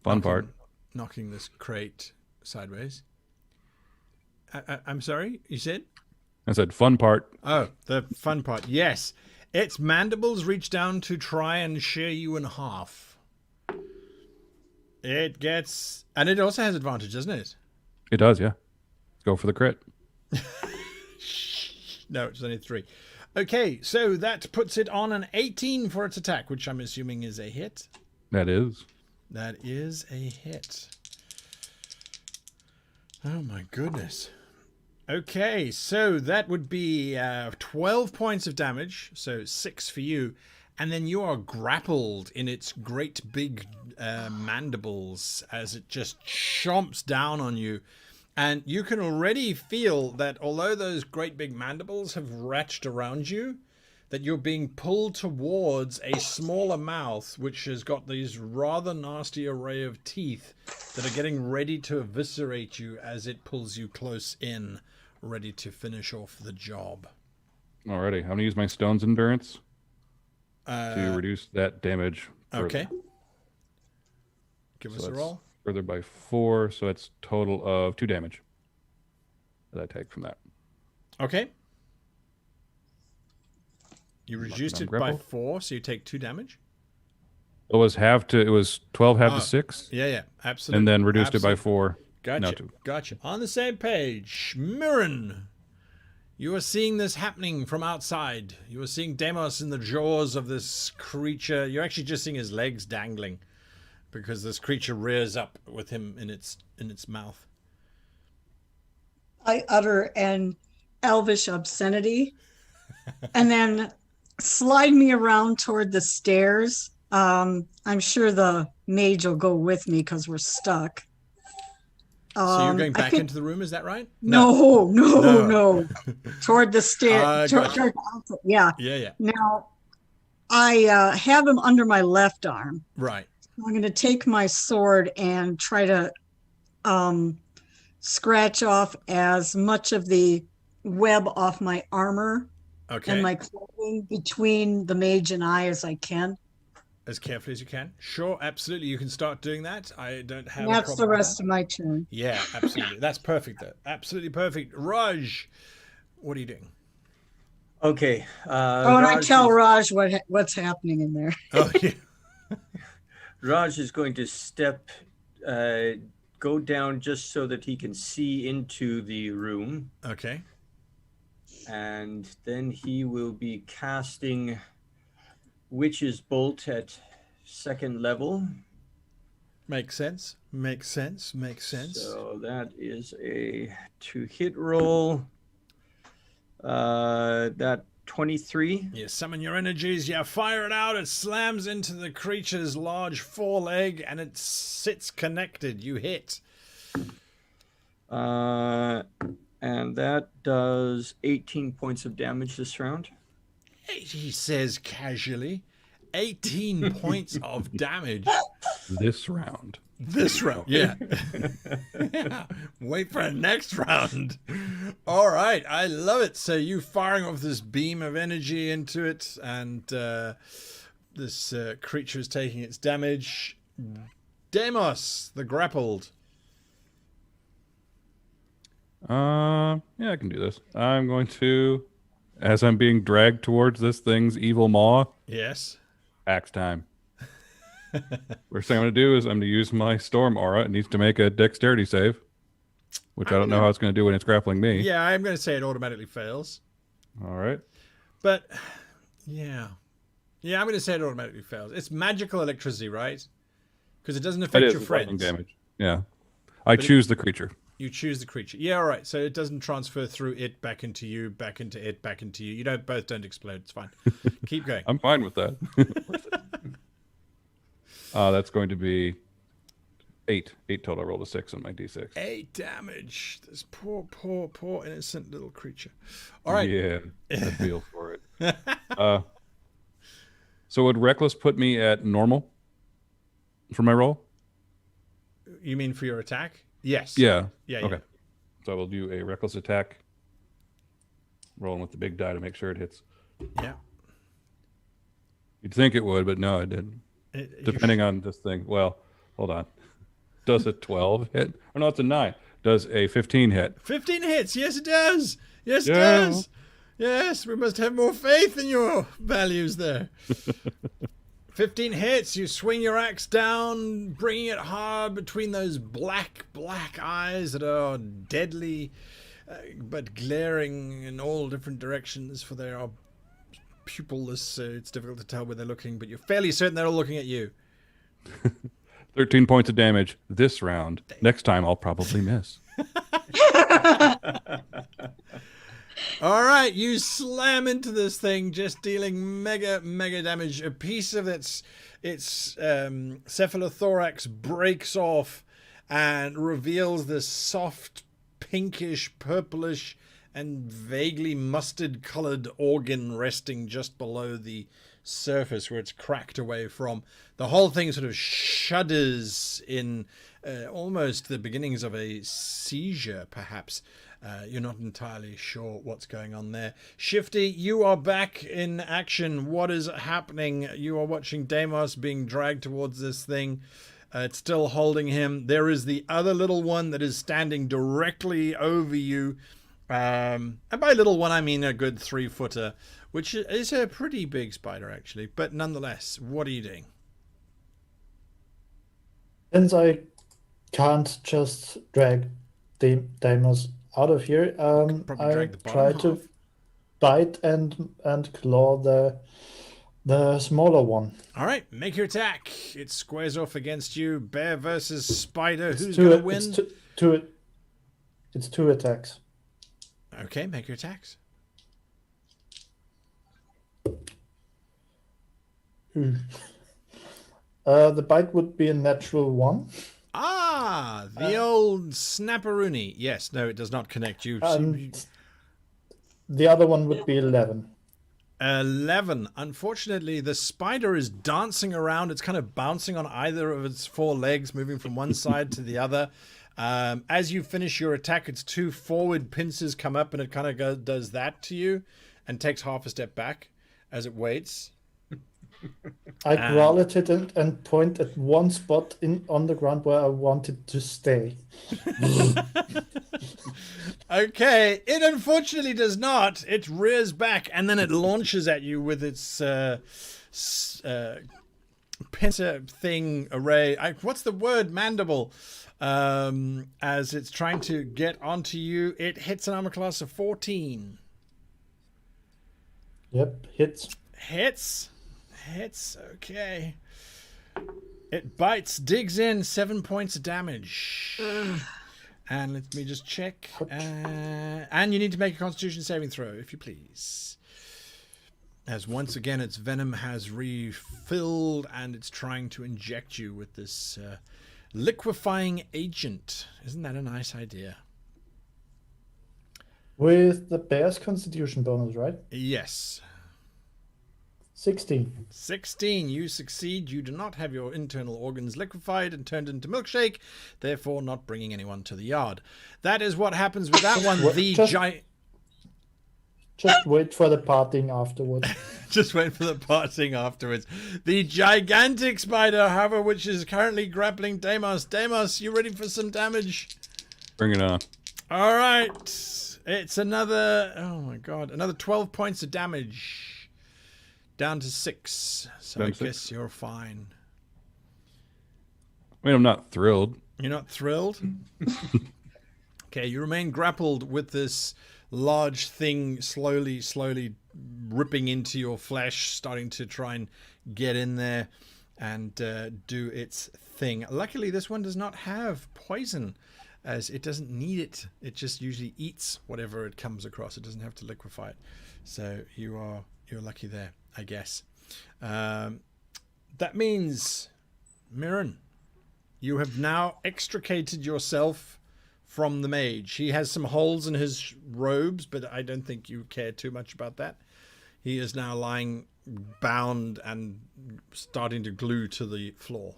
Fun part. Knocking this crate sideways. I'm sorry, you said? I said fun part. Oh, the fun part. Yes. Its mandibles reach down to try and shear you in half. It gets... And it also has advantage, doesn't it? It does, yeah. Go for the crit. No, it's only 3. Okay, so that puts it on an 18 for its attack, which I'm assuming is a hit. That is. That is a hit. Oh my goodness. Okay, so that would be 12 points of damage, so 6 for you. And then you are grappled in its great big mandibles as it just chomps down on you. And you can already feel that although those great big mandibles have wrapped around you, that you're being pulled towards a smaller mouth, which has got these rather nasty array of teeth that are getting ready to eviscerate you as it pulls you close in, ready to finish off the job. Alrighty. I'm going to use my Stone's Endurance to reduce that damage. Further. Okay. Give us a roll. Further by 4, so it's total of 2 damage that I take from that. Okay. You reduced it by 4, so you take 2 damage. It was 12 half to 6. Yeah, absolutely. And then reduced it by 4. Gotcha. On the same page, Mirren, you are seeing this happening from outside. You are seeing Deimos in the jaws of this creature. You're actually just seeing his legs dangling because this creature rears up with him in its mouth. I utter an elvish obscenity and then slide me around toward the stairs. I'm sure the mage will go with me because we're stuck. So you're going back into the room, is that right? No. Toward the stairs. Gotcha. Yeah. Now, I have him under my left arm. Right. I'm going to take my sword and try to scratch off as much of the web off my armor and my clothing between the mage and I as I can. As carefully as you can. Sure, absolutely. You can start doing that. I don't have and that's the rest of my turn. Yeah, absolutely. That's perfect, though. Absolutely perfect. Raj, what are you doing? Okay. And I tell Raj what's happening in there. Oh, yeah. Raj is going to go down just so that he can see into the room. Okay. And then he will be casting Witch's Bolt at 2nd level. Makes sense. So that is a 2-hit roll. That 23. You summon your energies, you fire it out, it slams into the creature's large foreleg, and it sits connected. You hit. And that does 18 points of damage this round. He says casually, 18 points of damage. This round. Yeah. Yeah. Wait for the next round. All right, I love it. So you firing off this beam of energy into it, and this creature is taking its damage. Deimos, the grappled. Yeah, I can do this. I'm going to, as I'm being dragged towards this thing's evil maw. Yes. Axe time. First thing I'm going to do is I'm going to use my storm aura. It needs to make a dexterity save, which I don't know how it's going to do when it's grappling me. Yeah, I'm going to say it automatically fails. All right. But, yeah, I'm going to say it automatically fails. It's magical electricity, right? Because it doesn't affect your friends. Damage. Yeah. I choose the creature. You choose the creature. Yeah, all right. So it doesn't transfer through it back into you, back into it, back into you. You both don't explode. It's fine. Keep going. I'm fine with that. That's going to be 8 total. I rolled a 6 on my d6. 8 damage. This poor innocent little creature. All right. Yeah, I feel for it. So would Reckless put me at normal for my roll? You mean for your attack? Yes. Yeah. Yeah. Okay. So I will do a Reckless attack. Rolling with the big die to make sure it hits. Yeah. You'd think it would, but no, it didn't. Depending on this thing. Well, hold on. Does a 12 hit? Or no, it's a 9. Does a 15 hit? 15 hits. Yes, it does. Yes, it Yeah. does. Yes, we must have more faith in your values there. 15 hits. You swing your axe down, bringing it hard between those black eyes that are deadly, but glaring in all different directions, for they are pupilless, so it's difficult to tell where they're looking, but you're fairly certain they're all looking at you. 13 points of damage this round. Next time, I'll probably miss. All right, you slam into this thing, just dealing mega damage. A piece of its cephalothorax breaks off and reveals this soft, pinkish, purplish, and vaguely mustard-colored organ resting just below the surface where it's cracked away from. The whole thing sort of shudders in almost the beginnings of a seizure, perhaps. You're not entirely sure what's going on there. Shifty, you are back in action. What is happening? You are watching Deimos being dragged towards this thing. It's still holding him. There is the other little one that is standing directly over you. And by little one, I mean a good 3-footer, which is a pretty big spider, actually. But nonetheless, what are you doing? Since I can't just drag Deimos out of here, Probably I drag the try bottom to half. bite and claw the smaller one. All right, make your attack. It squares off against you. Bear versus spider. Who's Two- going to win? It's two attacks. Okay, make your attacks. The bite would be a natural 1. Ah, the old snapperoonie. Yes, no, it does not connect you. And the other one would be 11. 11. Unfortunately, the spider is dancing around. It's kind of bouncing on either of its 4 legs, moving from one side to the other. As you finish your attack, its 2 forward pincers come up, and it kind of does that to you and takes half a step back as it waits. I growl at it and point at one spot on the ground where I want it to stay. Okay, it unfortunately does not. It rears back and then it launches at you with its pincer thing array. What's the word? Mandible. As it's trying to get onto you, it hits an armor class of 14. Yep, hits. Hits, okay. It bites, digs in, 7 points of damage. And let me just check. And you need to make a Constitution saving throw, if you please. As once again, its venom has refilled and it's trying to inject you with this liquefying agent. Isn't that a nice idea? With the bear's constitution bonus, right? Yes. 16. 16. You succeed. You do not have your internal organs liquefied and turned into milkshake, therefore not bringing anyone to the yard. That is what happens with that one. Just wait for the parting afterwards. Just wait for the parting afterwards. The gigantic spider, however, which is currently grappling Deimos. Deimos, you ready for some damage? Bring it on. All right. It's another 12 points of damage. Down to 6. So I guess you're fine. I mean, I'm not thrilled. You're not thrilled? Okay, you remain grappled with this large thing slowly ripping into your flesh, starting to try and get in there and do its thing. Luckily, this one does not have poison, as it doesn't need it. It just usually eats whatever it comes across. It doesn't have to liquefy it. So you're lucky there, I guess. That means, Mirren, you have now extricated yourself from the mage. He has some holes in his robes, but I don't think you care too much about that. He is now lying bound and starting to glue to the floor.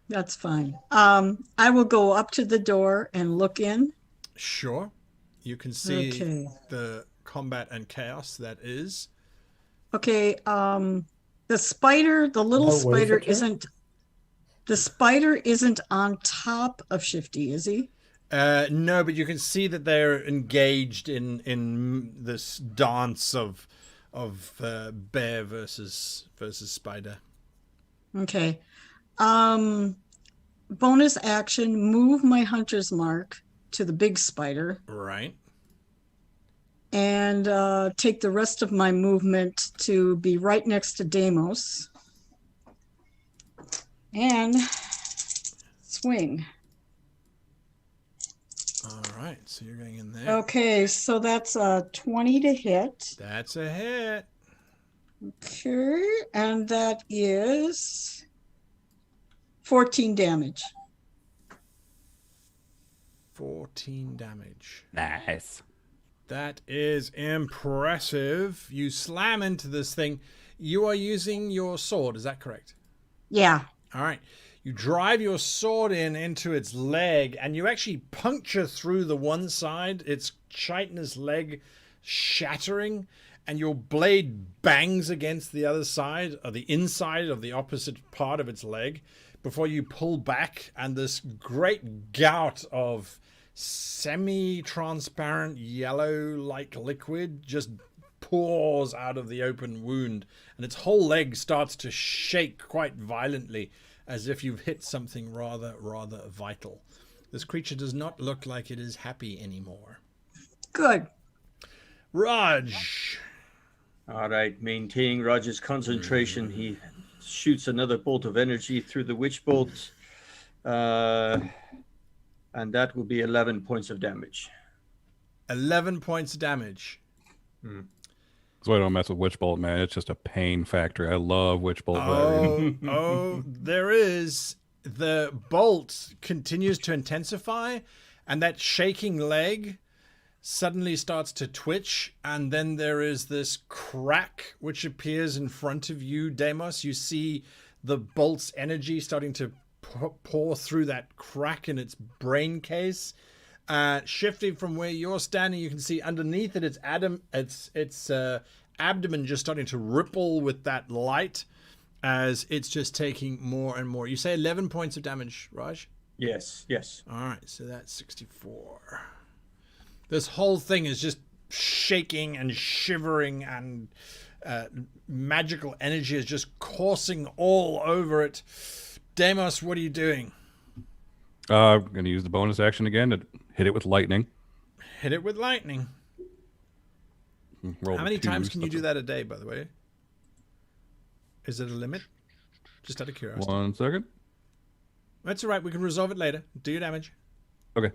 That's fine. I will go up to the door and look in. Sure. You can see Okay. the combat and chaos that is. Okay, the spider, the little No way spider for turn? isn't The spider isn't on top of Shifty, is he? No, but you can see that they're engaged in this dance of bear versus spider. Okay. Bonus action, move my hunter's mark to the big spider Right. and take the rest of my movement to be right next to Deimos and swing. All right. So you're going in there. Okay, so that's a 20 to hit. That's a hit. Okay, and that is 14 damage. 14 damage. Nice. That is impressive. You slam into this thing. You are using your sword, is that correct? Yeah. All right. You drive your sword into its leg, and you actually puncture through the one side, its chitinous leg shattering, and your blade bangs against the other side, or the inside of the opposite part of its leg, before you pull back, and this great gout of semi-transparent yellow-like liquid just pours out of the open wound, and its whole leg starts to shake quite violently, as if you've hit something rather vital. This creature does not look like it is happy anymore. Good. Raj. All right, maintaining Roger's concentration, he shoots another bolt of energy through the witch bolt, and that will be 11 points of damage. 11 points of damage. That's why I don't mess with Witch Bolt, man. It's just a pain factory. I love Witch Bolt. There is. The bolt continues to intensify, and that shaking leg suddenly starts to twitch, and then there is this crack which appears in front of you, Deimos. You see the bolt's energy starting to pour through that crack in its brain case. Shifting from where you're standing, you can see underneath it, its abdomen just starting to ripple with that light as it's just taking more and more. You say 11 points of damage, Raj? Yes. All right, so that's 64. This whole thing is just shaking and shivering, and magical energy is just coursing all over it. Deimos, what are you doing? I'm going to use the bonus action again to hit it with lightning. Hit it with lightning. Roll How many the times twos. can you do that a day, by the way? Is it a limit? Just out of curiosity. 1 second. That's all right. We can resolve it later. Do your damage. Okay.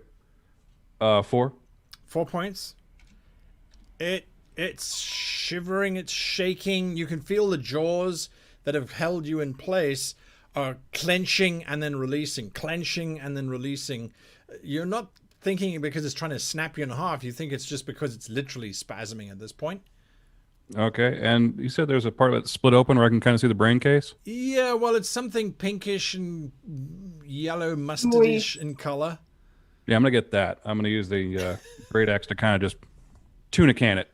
4. 4 points. It's shivering. It's shaking. You can feel the jaws that have held you in place are clenching and then releasing. Clenching and then releasing. You're not thinking it because it's trying to snap you in half. You think it's just because it's literally spasming at this point. Okay, and you said there's a part of it split open where I can kind of see the brain case? Yeah, well, it's something pinkish and yellow mustardish in color. Yeah, I'm going to get that. I'm going to use the great axe to kind of just tuna can it.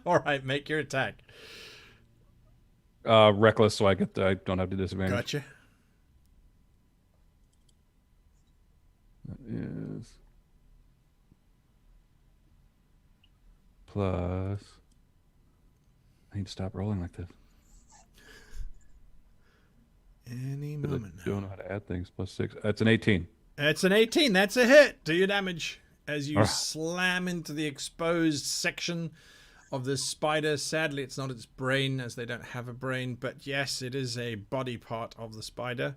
All right, make your attack. Reckless, so I don't have the disadvantage. Gotcha. That is plus. I need to stop rolling like this. Any I moment don't now. know how to add things. Plus 6. That's an 18. It's an 18. That's a hit. Do your damage as you slam into the exposed section of this spider. Sadly, it's not its brain, as they don't have a brain. But yes, it is a body part of the spider.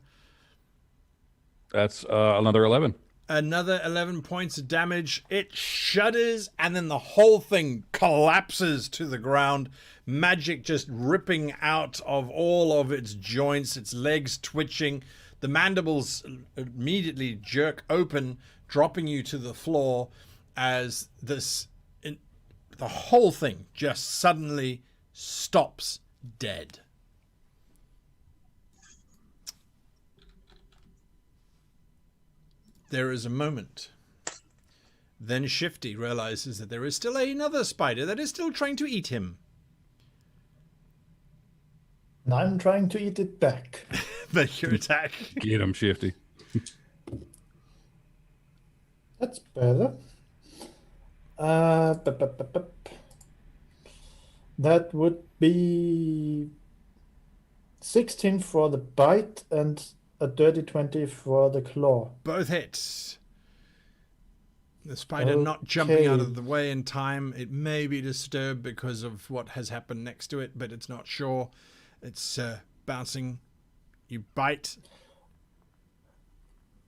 That's another 11. Another 11 points of damage. It shudders, and then the whole thing collapses to the ground. Magic just ripping out of all of its joints, its legs twitching. The mandibles immediately jerk open, dropping you to the floor as the whole thing just suddenly stops dead. There is a moment. Then Shifty realizes that there is still another spider that is still trying to eat him. And I'm trying to eat it back. Make your attack. Get him, Shifty. That's better. Bup, bup, bup, bup. That would be 16 for the bite and a dirty 20 for the claw. Both hits. The spider not jumping out of Okay. the way in time. It may be disturbed because of what has happened next to it, but it's not sure. It's bouncing. You bite.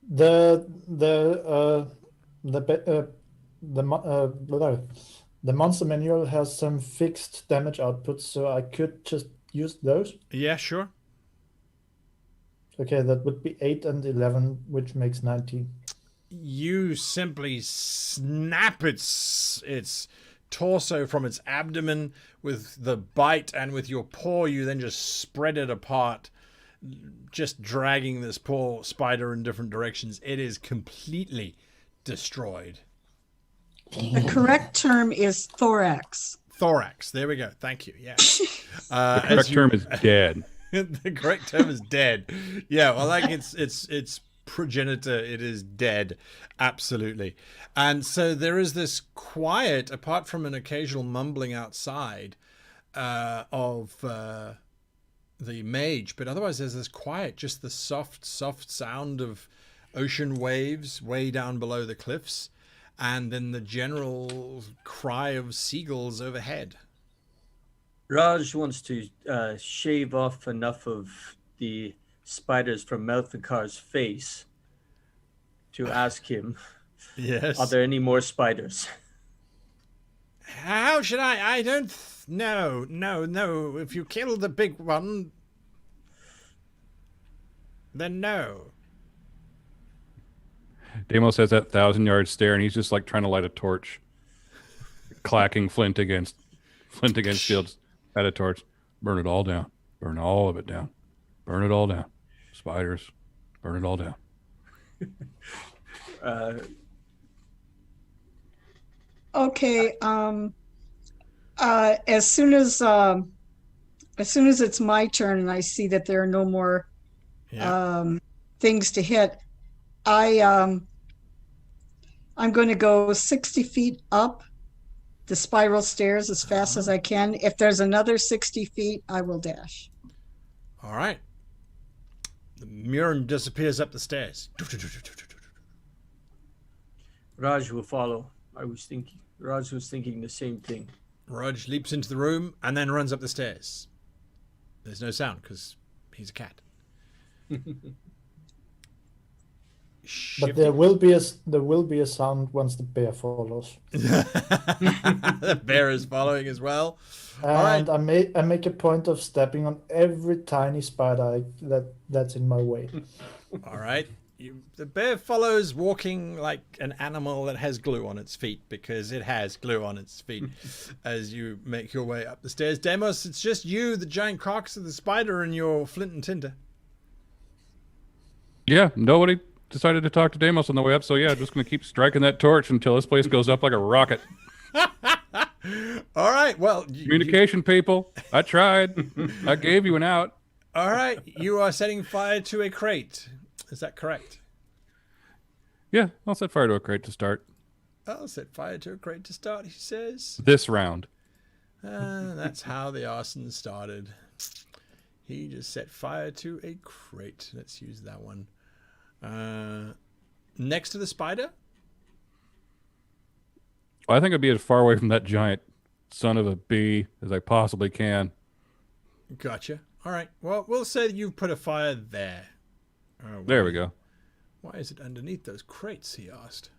The monster manual has some fixed damage outputs, so I could just use those. Yeah, sure. Okay, that would be 8 and 11, which makes 19. You simply snap its torso from its abdomen with the bite, and with your paw you then just spread it apart, just dragging this poor spider in different directions. It is completely destroyed. The correct term is thorax. Thorax. There we go. Thank you. Yeah. The correct term is dead. The correct term is dead. Yeah, well, like it's progenitor, it is dead. Absolutely. And so there is this quiet, apart from an occasional mumbling outside of the mage, but otherwise there's this quiet, just the soft sound of ocean waves way down below the cliffs, and then the general cry of seagulls overhead. Raj wants to shave off enough of the spiders from Melthikar's face to ask him, Yes. are there any more spiders? How should I don't know. No. If you kill the big one, then no. Deimos has that 1,000-yard stare, and he's just like trying to light a torch, clacking flint against shields at a torch. Burn it all down. Burn all of it down. Burn it all down. Spiders. Burn it all down. Okay. As soon as it's my turn and I see that there are no more things to hit, I'm going to go 60 feet up the spiral stairs as fast as I can. If there's another 60 feet, I will dash. All right. The Murin disappears up the stairs. Raj will follow. Raj was thinking the same thing. Raj leaps into the room and then runs up the stairs. There's no sound because he's a cat. But there will be a sound once the bear follows. The bear is following as well. And I make a point of stepping on every tiny spider that's in my way. All right. The bear follows, walking like an animal that has glue on its feet, because it has glue on its feet as you make your way up the stairs. Deimos, it's just you, the giant cox of the spider, and your flint and tinder. Yeah, nobody decided to talk to Deimos on the way up, so yeah, just going to keep striking that torch until this place goes up like a rocket. All right. Well, Communication, people. I tried. I gave you an out. all right. You are setting fire to a crate. Is that correct? Yeah, I'll set fire to a crate to start I'll set fire to a crate to start, he says. this round. That's how the arson started. He just set fire to a crate. Let's use that one. Next to the spider? I think I'd be as far away from that giant son of a bee as I possibly can. Gotcha. All right. Well, we'll say that you've put a fire there. There we go. Why is it underneath those crates, he asked.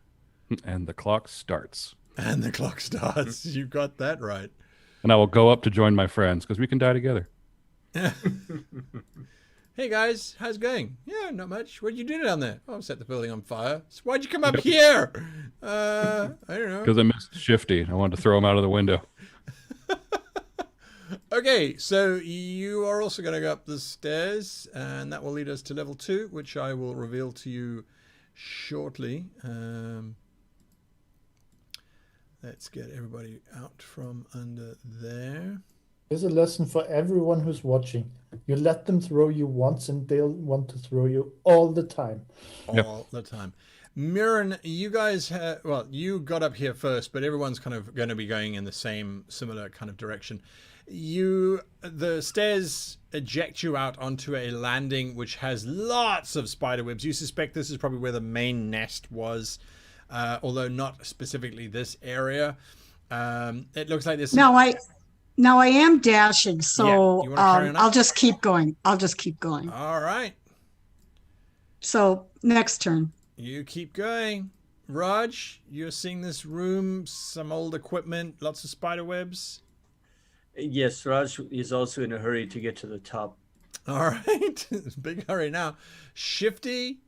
And the clock starts. And the clock starts. You got that right. And I will go up to join my friends because we can die together. Hey guys, how's it going? Yeah, not much. What'd you do down there? Oh, set the building on fire. So why'd you come up here? I don't know. Because I missed Shifty. I wanted to throw him out of the window. Okay, so you are also going to go up the stairs, and that will lead us to level 2, which I will reveal to you shortly. Let's get everybody out from under there. Here's a lesson for everyone who's watching. You let them throw you once and they'll want to throw you all the time. Yep. All the time. Mirren, you guys, well, you got up here first, but everyone's kind of going to be going in the same similar kind of direction. The stairs eject you out onto a landing which has lots of spider webs. You suspect this is probably where the main nest was, although not specifically this area. It looks like this. Now I am dashing, so Yeah, you wanna carry on up? I'll just keep going. All right, So next turn. you keep going. Raj, you're seeing this room, some old equipment, lots of spider webs. Yes, Raj is also in a hurry to get to the top. All right, big hurry now. Shifty,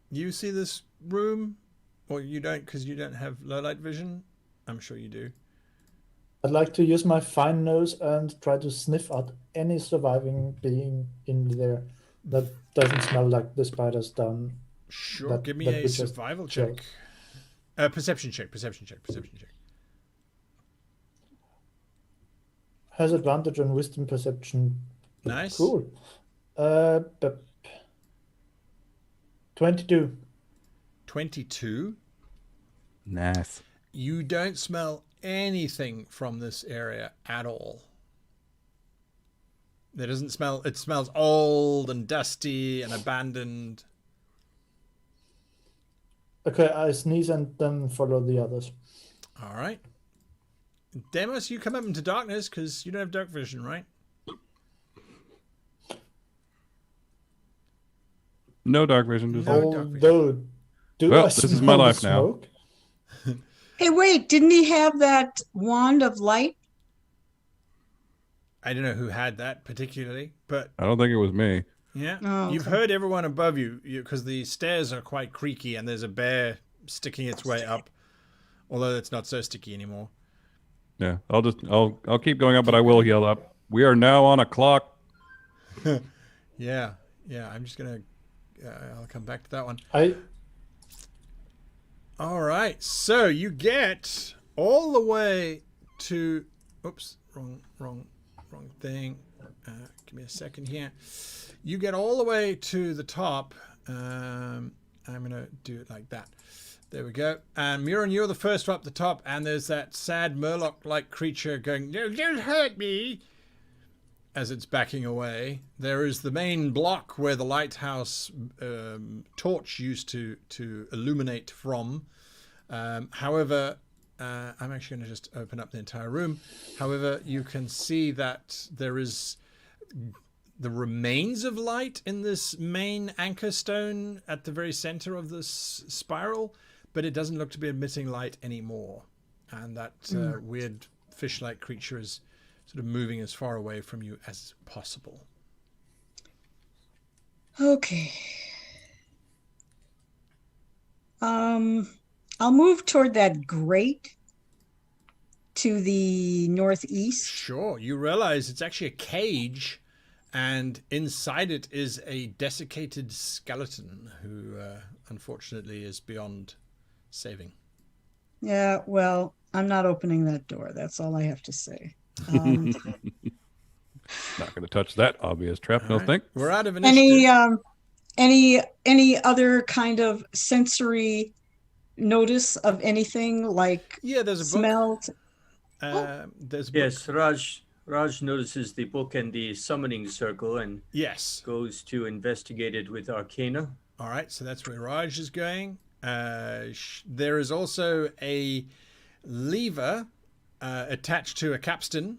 you see this room, or you don't because you don't have low light vision. I'm sure you do. I'd like to use my fine nose and try to sniff out any surviving being in there that doesn't smell like the spiders down. Sure, give me a we just survival killed. check. Perception check. Has advantage on wisdom perception. Nice. Cool. But 22. 22. Nice. You don't smell anything from this area at all. There doesn't smell. It smells old and dusty and abandoned. Okay, I sneeze and then follow the others. All right. Demos, you come up into darkness because you don't have dark vision, right? No dark vision. Just No. dark vision. Although, do Well, I this is smell my the life now. smoke? Hey, wait, didn't he have that wand of light? I don't know who had that particularly, but I don't think it was me. yeah, Oh, you've okay. heard everyone above you because the stairs are quite creaky and there's a bear sticking its way up, although it's not so sticky anymore. Yeah, I'll keep going up, but I will yell up. We are now on a clock. Yeah. I'm just gonna. I'll come back to that one. All right, so you get all the way to. Oops, wrong thing. Give me a second here. You get all the way to the top. I'm gonna do it like that. There we go. And Murin, you're the first up the top, and there's that sad Murloc-like creature going, "No, don't hurt me," as it's backing away. There is the main block where the lighthouse torch used to illuminate from. However, I'm actually going to just open up the entire room. However, you can see that there is the remains of light in this main anchor stone at the very center of this spiral, but it doesn't look to be emitting light anymore. And that weird fish-like creature is sort of moving as far away from you as possible. Okay. I'll move toward that grate to the northeast. Sure. You realize it's actually a cage, and inside it is a desiccated skeleton who, unfortunately, is beyond saving. Yeah, well, I'm not opening that door. That's all I have to say. Not going to touch that obvious trap. No, All right. think. We're out of initiative. Any other kind of sensory notice of anything like Yeah, there's a book. smell? There's a book. Yes, Raj notices the book and the summoning circle and Yes. goes to investigate it with Arcana. All right, so that's where Raj is going. There is also a lever attached to a capstan,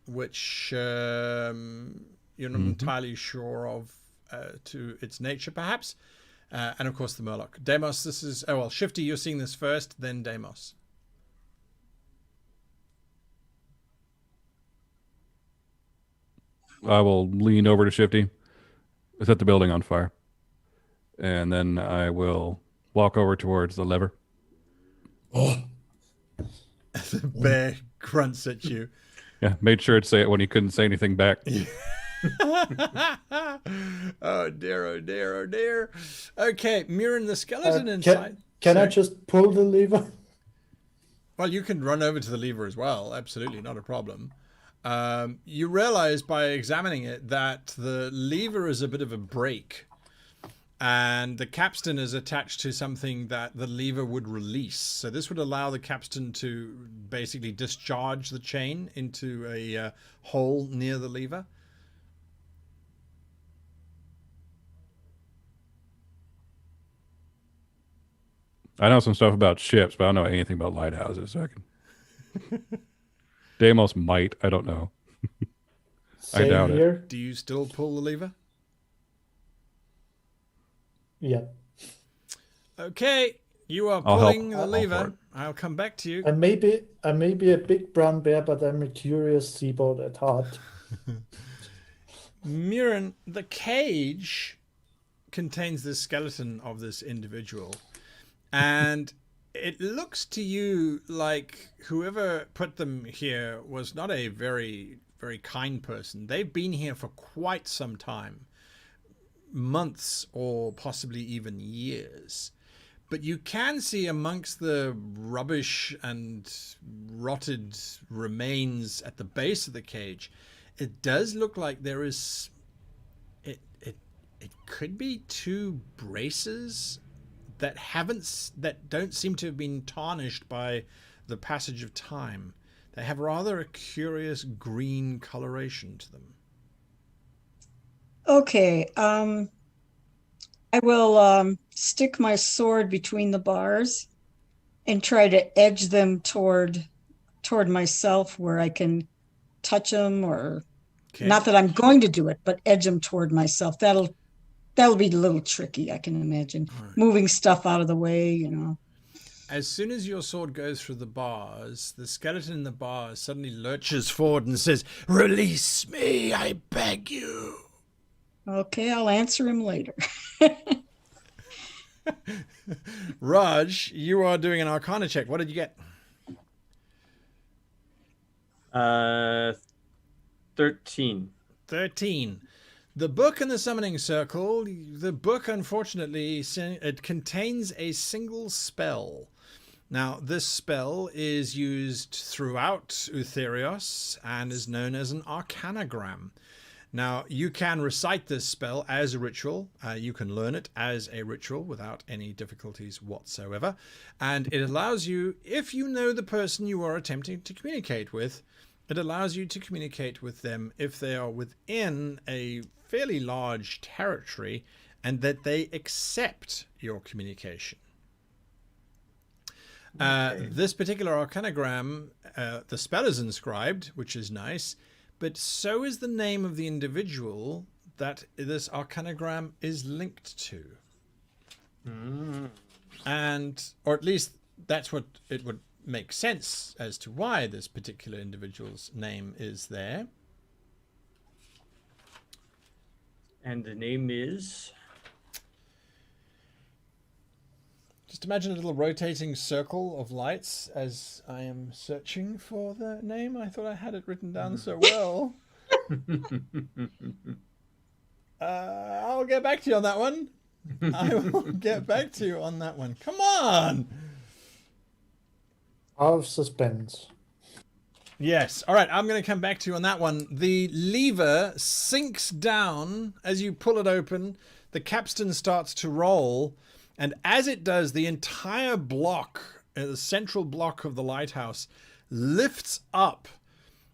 which you're not entirely sure of to its nature, perhaps. And of course, the Murloc. Deimos, this is... Oh, well, Shifty, you're seeing this first, then Deimos. I will lean over to Shifty, set the building on fire, and then I will walk over towards the lever. The bear grunts at you. Yeah, made sure to say it when he couldn't say anything back. Oh dear, oh dear, oh dear. Okay, Mirren the skeleton inside. Can I Sorry. just pull the lever? Well, you can run over to the lever as well. Absolutely, not a problem. You realize by examining it that the lever is a bit of a brake, and the capstan is attached to something that the lever would release. So this would allow the capstan to basically discharge the chain into a hole near the lever. I know some stuff about ships, but I don't know anything about lighthouses. So I can. Deimos might. I don't know. Same doubt it. here. Do you still pull the lever? Yeah. Okay, you are I'll help. pulling the I'll for lever. it. I'll come back to you. I may be a big brown bear, but I'm a curious seaboard at heart. Murin, the cage contains the skeleton of this individual, and it looks to you like whoever put them here was not a very, very kind person. They've been here for quite some time, months or possibly even years. But you can see amongst the rubbish and rotted remains at the base of the cage, it does look like there is, it could be two braces that don't seem to have been tarnished by the passage of time. They have rather a curious green coloration to them. Okay, I will stick my sword between the bars and try to edge them toward myself where I can touch them, or Okay. not that I'm going to do it, but edge them toward myself. That'll be a little tricky, I can imagine. Right. Moving stuff out of the way, you know. As soon as your sword goes through the bars, the skeleton in the bars suddenly lurches forward and says, "Release me, I beg you." Okay, I'll answer him later. Raj, you are doing an Arcana check. What did you get? 13. 13. The book in the summoning circle, the book, unfortunately, it contains a single spell. Now, this spell is used throughout Utherios and is known as an arcanagram. Now, you can recite this spell as a ritual. You can learn it as a ritual without any difficulties whatsoever. And it allows you, if you know the person you are attempting to communicate with, it allows you to communicate with them if they are within a fairly large territory and that they accept your communication. Okay. This particular arcanagram, the spell is inscribed, which is nice, but so is the name of the individual that this arcanagram is linked to. And, or at least that's what it would make sense as to why this particular individual's name is there. And the name is? Just imagine a little rotating circle of lights as I am searching for the name. I thought I had it written down so well. I'll get back to you on that one. I will get back to you on that one. Come on! Of suspense. Yes. All right. I'm going to come back to you on that one. The lever sinks down as you pull it open. The capstan starts to roll. And as it does, the entire block, the central block of the lighthouse, lifts up,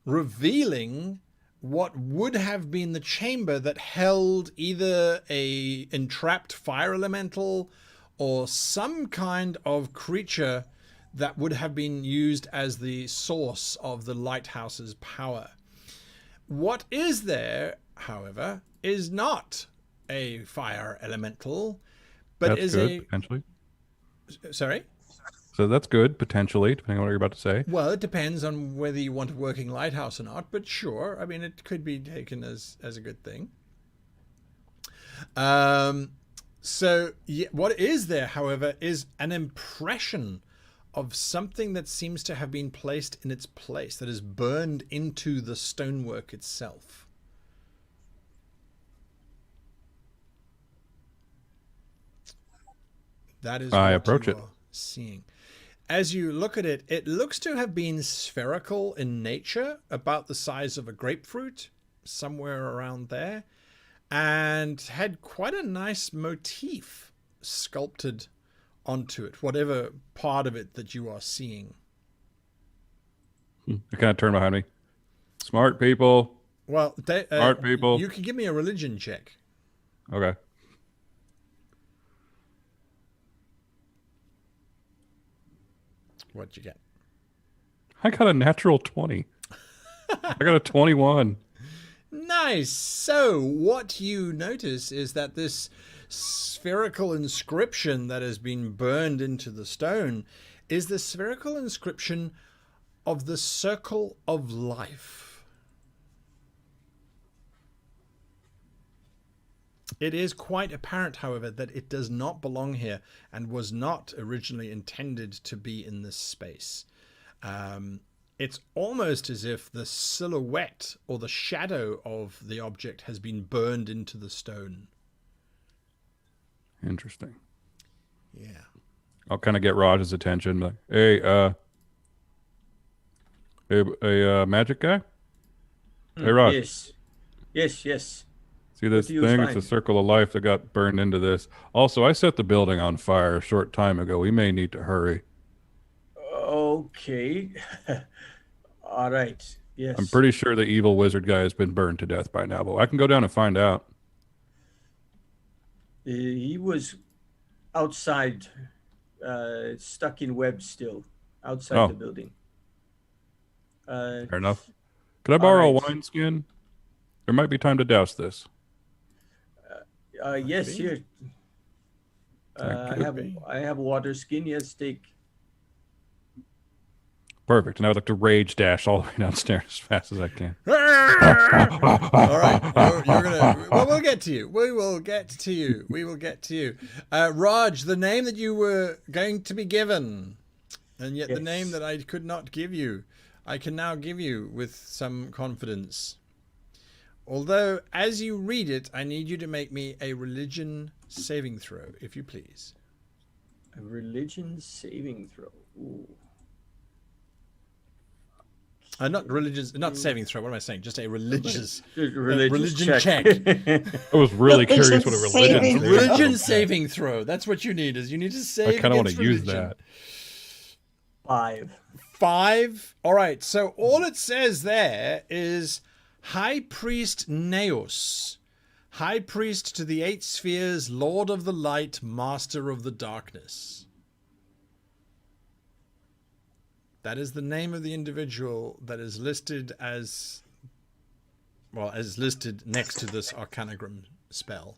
revealing what would have been the chamber that held either a entrapped fire elemental or some kind of creature that would have been used as the source of the lighthouse's power. What is there, however, is not a fire elemental, but That's is good, potentially. Sorry? So that's good, potentially, depending on what you're about to say. Well, it depends on whether you want a working lighthouse or not, but sure. I mean, it could be taken as a good thing. So what is there, however, is an impression of something that seems to have been placed in its place, that is burned into the stonework itself. That is I what approach you it. are seeing. as you look at it, it looks to have been spherical in nature, about the size of a grapefruit, somewhere around there, and had quite a nice motif sculpted onto it, whatever part of it that you are seeing. I kind of turn behind me. Smart people. Well, Smart people. you can give me a religion check. Okay. What'd you get? I got a natural 20. I got a 21. Nice. So what you notice is that this spherical inscription that has been burned into the stone is the spherical inscription of the circle of life. It is quite apparent, however, that it does not belong here and was not originally intended to be in this space. It's almost as if the silhouette or the shadow of the object has been burned into the stone. Interesting. Yeah. I'll kind of get Raj's attention. Like, hey, magic guy? Hey, Raj. Yes. See this do you thing? find? It's a circle of life that got burned into this. Also, I set the building on fire a short time ago. We may need to hurry. Okay. All right. Yes. I'm pretty sure the evil wizard guy has been burned to death by now, but I can go down and find out. He was outside, stuck in webs still, outside the building. Fair enough. Could I borrow a right. wineskin? There might be time to douse this. Yes, here. Thank you. I have water skin. Yes, take. Perfect. And I would like to rage dash all the way downstairs as fast as I can. All right, you're gonna. Well, we'll get to you. We will get to you. Raj, the name that you were going to be given, and yet the Yes. name that I could not give you, I can now give you with some confidence. Although, as you read it, I need you to make me a religion saving throw, if you please. A religion saving throw. Ooh. Not saving throw. What am I saying? Just a religious Religion check. I was really curious what a religion Saving is. Religion saving throw. That's what you need. Is you need to save. I kind of want against to use religion. that. 5. 5. All right. So all it says there is High Priest Neos, High Priest to the 8 spheres, Lord of the Light, Master of the Darkness. That is the name of the individual that is listed as, well, as listed next to this Arcanagram spell.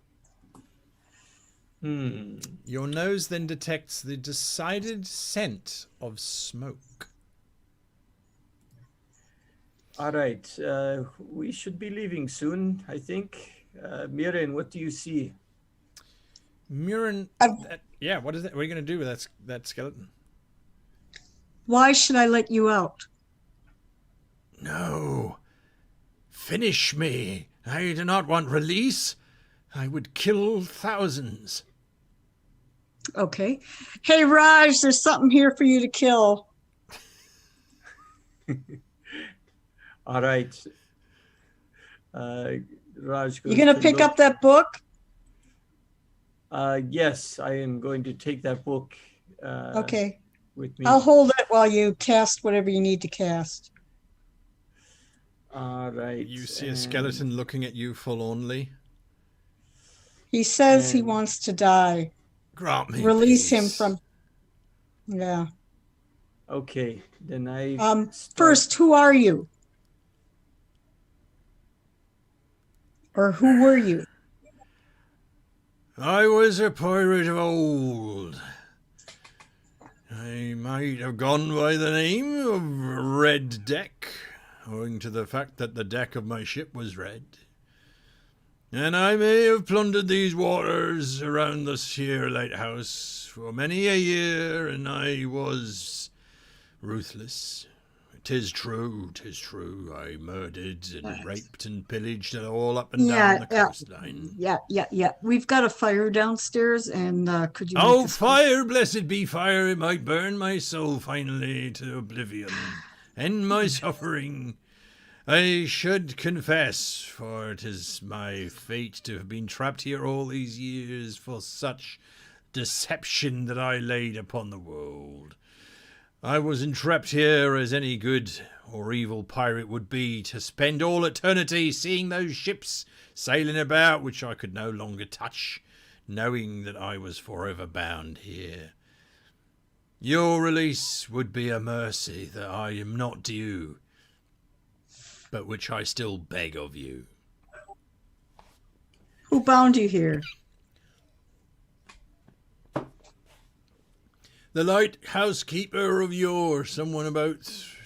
Your nose then detects the decided scent of smoke. All right. We should be leaving soon, I think. Miren, what do you see? Murin, yeah, what is that? What are you going to do with that skeleton? Why should I let you out? No. Finish me. I do not want release. I would kill thousands. Okay. Hey, Raj, there's something here for you to kill. All right. Raj, You gonna pick up that book? Yes, I am going to take that book. Okay. With me. I'll hold it while you cast whatever you need to cast. All right. You see a skeleton looking at you forlornly. He says he And- wants to die. Grant me Release him peace. from. Yeah. Okay, then I. start- First, who are you? Or who were you? I was a pirate of old. I might have gone by the name of Red Deck, owing to the fact that the deck of my ship was red. And I may have plundered these waters around this here lighthouse for many a year, and I was ruthless. 'Tis true, 'tis true. I murdered and raped and pillaged it all up and down the coastline. Yeah. We've got a fire downstairs, and could you? Oh, fire, blessed be fire, it might burn my soul finally to oblivion. End my suffering. I should confess, for 'tis my fate to have been trapped here all these years for such deception that I laid upon the world. I was entrapped here as any good or evil pirate would be, to spend all eternity seeing those ships sailing about which I could no longer touch, knowing that I was forever bound here. Your release would be a mercy that I am not due, but which I still beg of you. Who bound you here? The lighthouse keeper of yore, someone about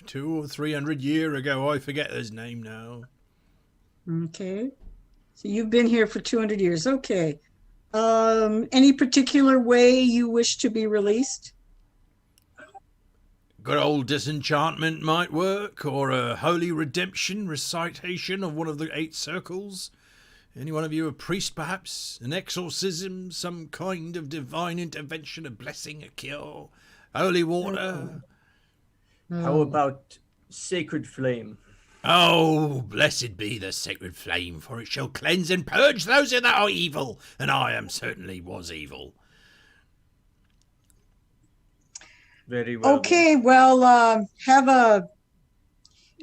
200 or 300 years ago. I forget his name now. Okay. So you've been here for 200 years. Okay. Any particular way you wish to be released? Good old disenchantment might work, or a holy redemption recitation of one of the 8 circles. Any one of you a priest, perhaps? An exorcism, some kind of divine intervention, a blessing, a cure, holy water? How about sacred flame? Oh, blessed be the sacred flame, for it shall cleanse and purge those that are evil, and I am certainly was evil. Very well. Okay, well,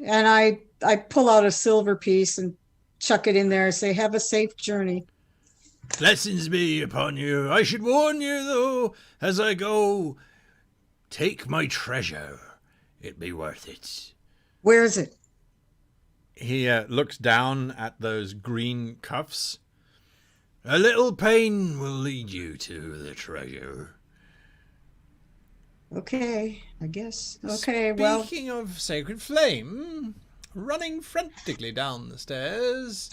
and I pull out a silver piece and chuck it in there and say, have a safe journey. Blessings be upon you. I should warn you, though, as I go, take my treasure. It be worth it. Where is it? He looks down at those green cuffs. A little pain will lead you to the treasure. Okay, I guess. Okay, well. Speaking of sacred flame, running frantically down the stairs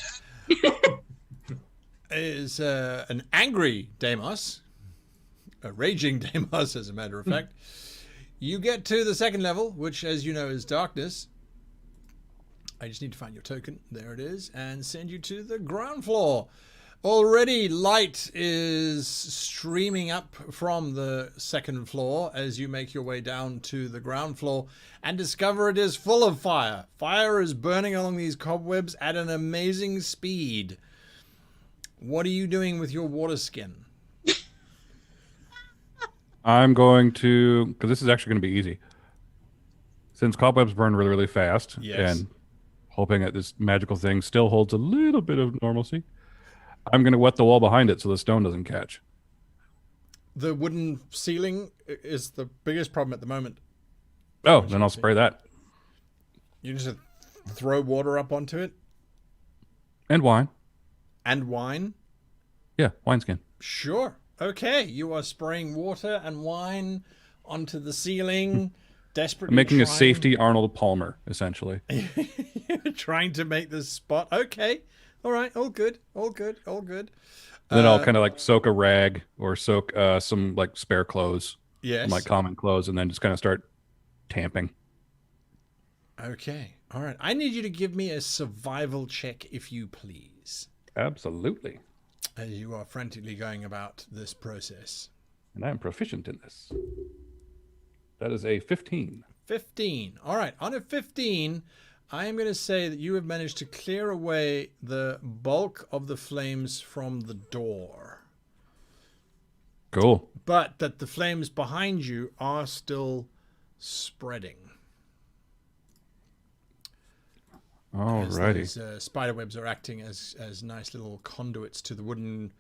is an angry Deimos, a raging Deimos, as a matter of fact. You get to the second level, which, as you know, is darkness. I just need to find your token. There it is. And send you to the ground floor. Already light is streaming up from the second floor as you make your way down to the ground floor and discover it is full of fire. Fire is burning along these cobwebs at an amazing speed. What are you doing with your water skin? I'm going to, because this is actually going to be easy. Since cobwebs burn really, really fast, Yes. and hoping that this magical thing still holds a little bit of normalcy, I'm going to wet the wall behind it so the stone doesn't catch. The wooden ceiling is the biggest problem at the moment. Oh, then I'll spray that. You just throw water up onto it And wine. and wine. Yeah, wineskin. Sure. Okay, you are spraying water and wine onto the ceiling, desperately I'm making a trying- safety Arnold Palmer, essentially. trying to make this spot. Okay. All right. All good. All good. All good. Then I'll kind of like soak a rag or soak some like spare clothes, Yes. like common clothes, and then just kind of start tamping. Okay. All right. I need you to give me a survival check, if you please, Absolutely. as you are frantically going about this process. And I'm proficient in this. That is a 15. 15. All right. On a 15, I am going to say that you have managed to clear away the bulk of the flames from the door, Cool. but that the flames behind you are still spreading. As Alrighty. those spider webs are acting as nice little conduits to the wooden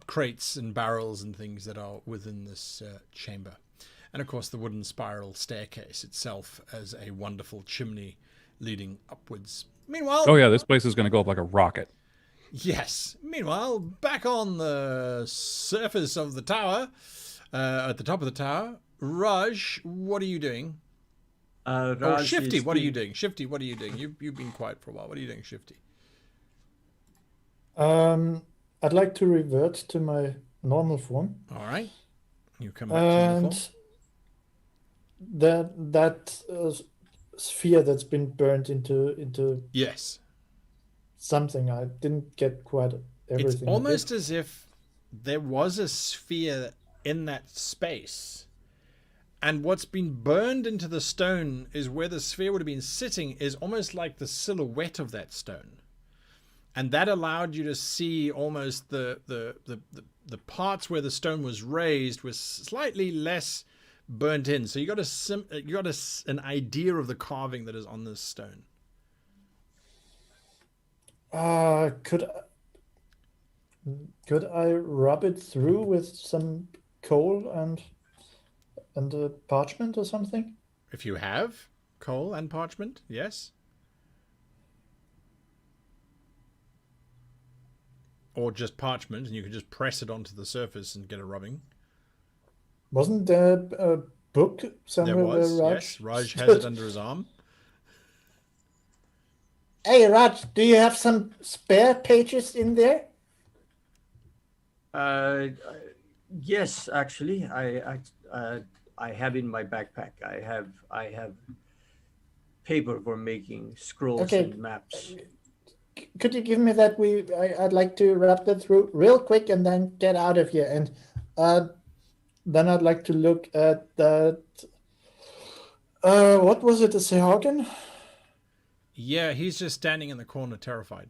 crates and barrels and things that are within this chamber. And of course the wooden spiral staircase itself as a wonderful chimney leading upwards. Meanwhile, Oh yeah, this place is going to go up like a rocket. yes. Meanwhile, back on the surface of the tower, at the top of the tower, Raj, what are you doing? Oh, Raj Shifty, is what are you being- doing? Shifty, what are you doing? You've been quiet for a while. What are you doing, Shifty? I'd like to revert to my normal form, All right. You come back to the and floor. that sphere that's been burnt into Yes. something. I didn't get quite everything. It's of it. almost as if there was a sphere in that space. And what's been burned into the stone is where the sphere would have been sitting is almost like the silhouette of that stone. And that allowed you to see almost the parts where the stone was raised was slightly less burnt in. So you got an idea of the carving that is on this stone. Could I rub it through with some coal and parchment or something? If you have coal and parchment, yes. Or just parchment, and you can just press it onto the surface and get a rubbing. Wasn't there a book somewhere There was, where Raj? yes. Raj has it under his arm. Hey Raj, do you have some spare pages in there? Yes, actually, I have in my backpack. I have paper for making scrolls Okay. and maps. Could you give me that? I'd like to wrap that through real quick and then get out of here. And then I'd like to look at that. What was it, a Sehagen? Yeah, he's just standing in the corner, terrified.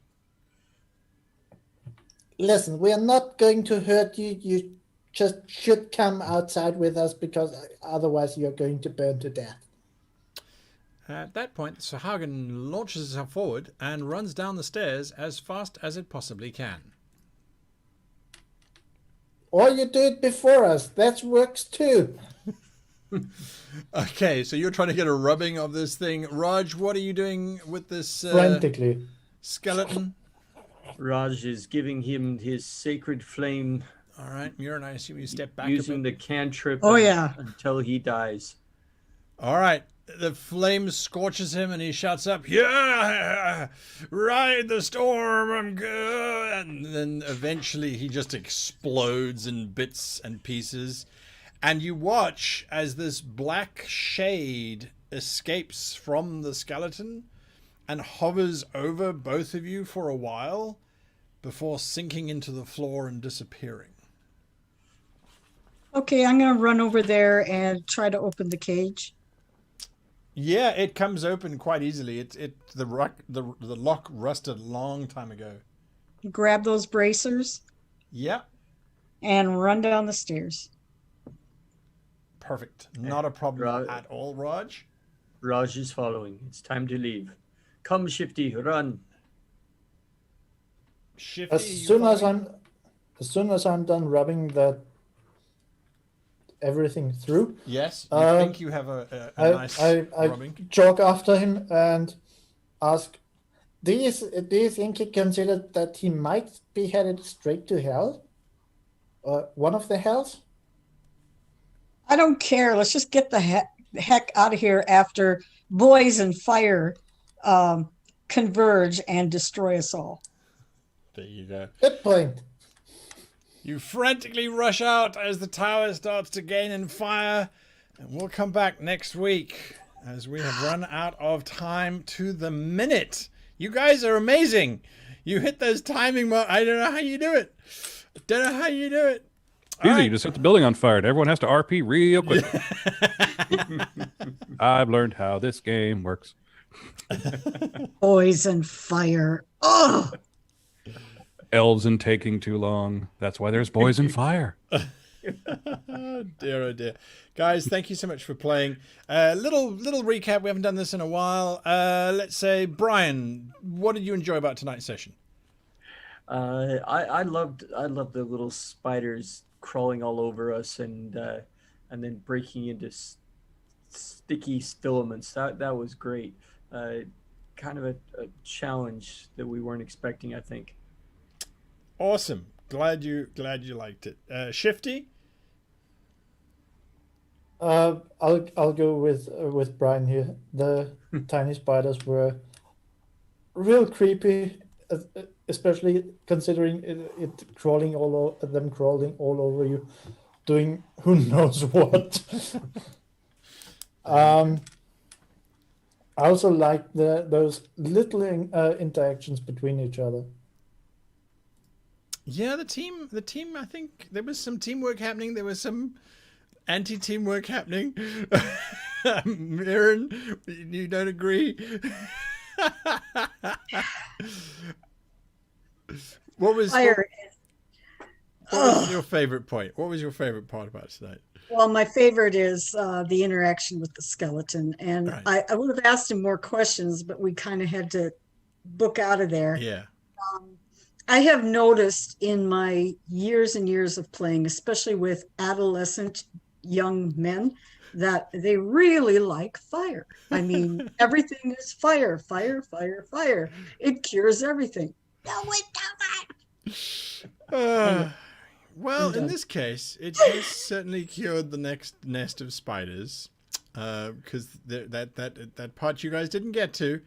Listen, we are not going to hurt you. You just should come outside with us because otherwise you're going to burn to death. At that point, Sahagan launches itself forward and runs down the stairs as fast as it possibly can. Or you do it before us. That works too. Okay, so you're trying to get a rubbing of this thing. Raj, what are you doing with this Frantically. skeleton? Raj is giving him his sacred flame. All right, Murin, I assume you step back using a bit. the cantrip. Oh, yeah. Until he dies. All right, the flame scorches him and he shouts up, "Yeah, ride the storm, I'm good." And then eventually he just explodes in bits and pieces. And you watch as this black shade escapes from the skeleton and hovers over both of you for a while before sinking into the floor and disappearing. Okay, I'm going to run over there and try to open the cage. Yeah, it comes open quite easily. The lock rusted a long time ago. Grab those bracers Yeah, and run down the stairs. perfect. Not a problem at all, Raj. Raj is following. It's time to leave. Come, Shifty, run. Shifty, As soon as I'm done rubbing that everything through, yes, you think you have a nice I rubbing. jog after him and ask, do you think he considered that he might be headed straight to hell? One of the hells? I don't care. Let's just get the heck out of here after boys and fire converge and destroy us all. There you go. Good point. You frantically rush out as the tower starts to gain in fire, and we'll come back next week as we have run out of time to the minute. You guys are amazing. You hit those timing I don't know how you do it. All Easy, right. you just set the building on fire. Everyone has to RP real quick. I've learned how this game works. Boys and fire. Oh, Elves and taking too long. That's why there's boys and fire. Oh dear. Guys, thank you so much for playing. Little recap. We haven't done this in a while. Let's say, Brian, what did you enjoy about tonight's session? I loved the little spiders crawling all over us and then breaking into sticky filaments. That was great. Kind of a challenge that we weren't expecting, I think. Awesome. Glad you liked it. Shifty? I'll go with Brian here. The tiny spiders were real creepy, especially considering it crawling all over you, doing who knows what. I also like those little interactions between each other. Yeah, the team. I think there was some teamwork happening. There was some anti-teamwork happening. Mirren, you don't agree? What was Fire. what was your favorite point? What was your favorite part about tonight? Well, my favorite is the interaction with the skeleton. And Right. I would have asked him more questions, but we kind of had to book out of there. Yeah. I have noticed in my years and years of playing, especially with adolescent young men, that they really like fire. I mean, everything is fire, fire, fire, fire. It cures everything. No, it doesn't. Well, in this case, it has certainly cured the next nest of spiders, because that part you guys didn't get to.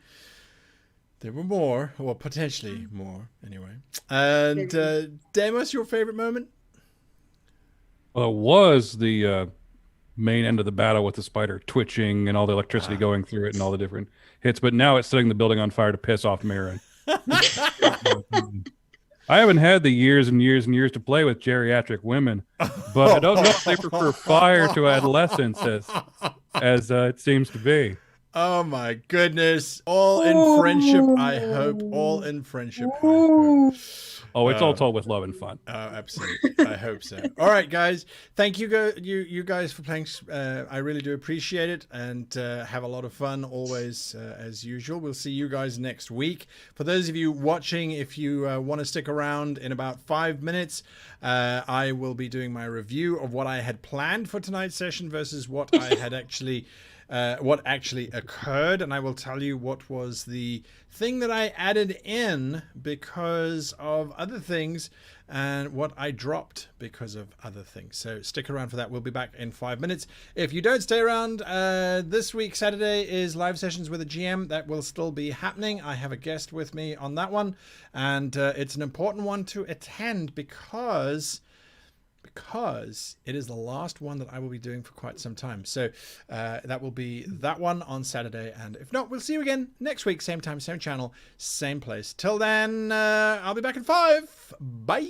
There were more, or potentially more, anyway. And Demos, your favorite moment? Well, it was the main end of the battle with the spider twitching and all the electricity going through it and all the different hits. But now it's setting the building on fire to piss off Marin. I haven't had the years and years and years to play with geriatric women, but I don't know if they prefer fire to adolescence as it seems to be. Oh my goodness. All in friendship, I hope. All in friendship, I hope. Oh, it's all told with love and fun. Oh, absolutely. I hope so. All right, guys. Thank you, you guys for playing. I really do appreciate it, and have a lot of fun always, as usual. We'll see you guys next week. For those of you watching, if you want to stick around in about 5 minutes, I will be doing my review of what I had planned for tonight's session versus what I had actually... what actually occurred, and I will tell you what was the thing that I added in because of other things and what I dropped because of other things. So stick around for that. We'll be back in 5 minutes. If you don't stay around, this week Saturday is live sessions with a GM. That will still be happening. I have a guest with me on that one, and it's an important one to attend because it is the last one that I will be doing for quite some time. So that will be that one on Saturday. And if not, we'll see you again next week. Same time, same channel, same place. Till then, I'll be back in 5. Bye.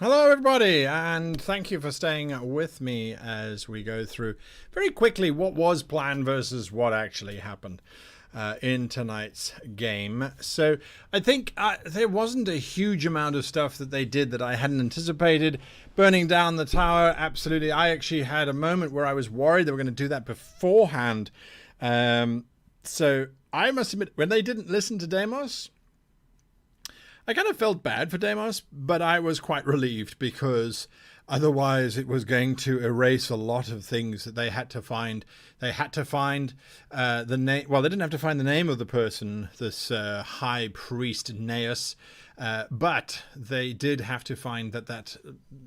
Hello, everybody, and thank you for staying with me as we go through very quickly what was planned versus what actually happened in tonight's game. So I think there wasn't a huge amount of stuff that they did that I hadn't anticipated. Burning down the tower, absolutely. I actually had a moment where I was worried they were going to do that beforehand. So I must admit, when they didn't listen to Deimos, I kind of felt bad for Deimos, but I was quite relieved because otherwise it was going to erase a lot of things that they had to find. They had to find the name. Well, they didn't have to find the name of the person, this high priest Neus, but they did have to find that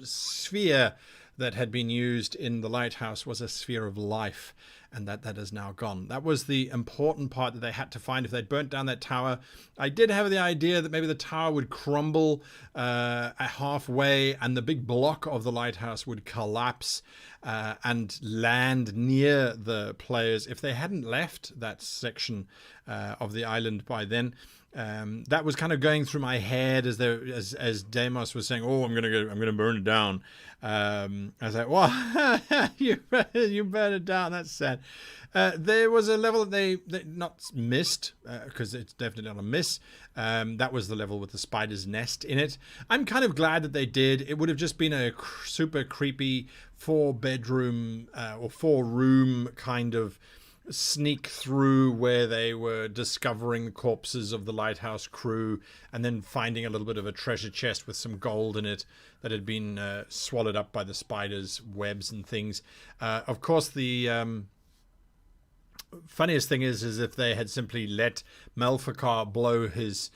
sphere that had been used in the lighthouse was a sphere of life, and that is now gone. That was the important part that they had to find if they'd burnt down that tower. I did have the idea that maybe the tower would crumble halfway and the big block of the lighthouse would collapse and land near the players if they hadn't left that section of the island by then. That was kind of going through my head as Deimos was saying, "Oh, I'm gonna burn it down." I was like, "Well, you burn it down. That's sad." There was a level that they not missed because it's definitely not a miss. That was the level with the spider's nest in it. I'm kind of glad that they did. It would have just been a super creepy 4-bedroom or 4-room kind of sneak through where they were discovering the corpses of the lighthouse crew and then finding a little bit of a treasure chest with some gold in it that had been swallowed up by the spiders' webs and things. Of course, the funniest thing is if they had simply let Melfikar blow his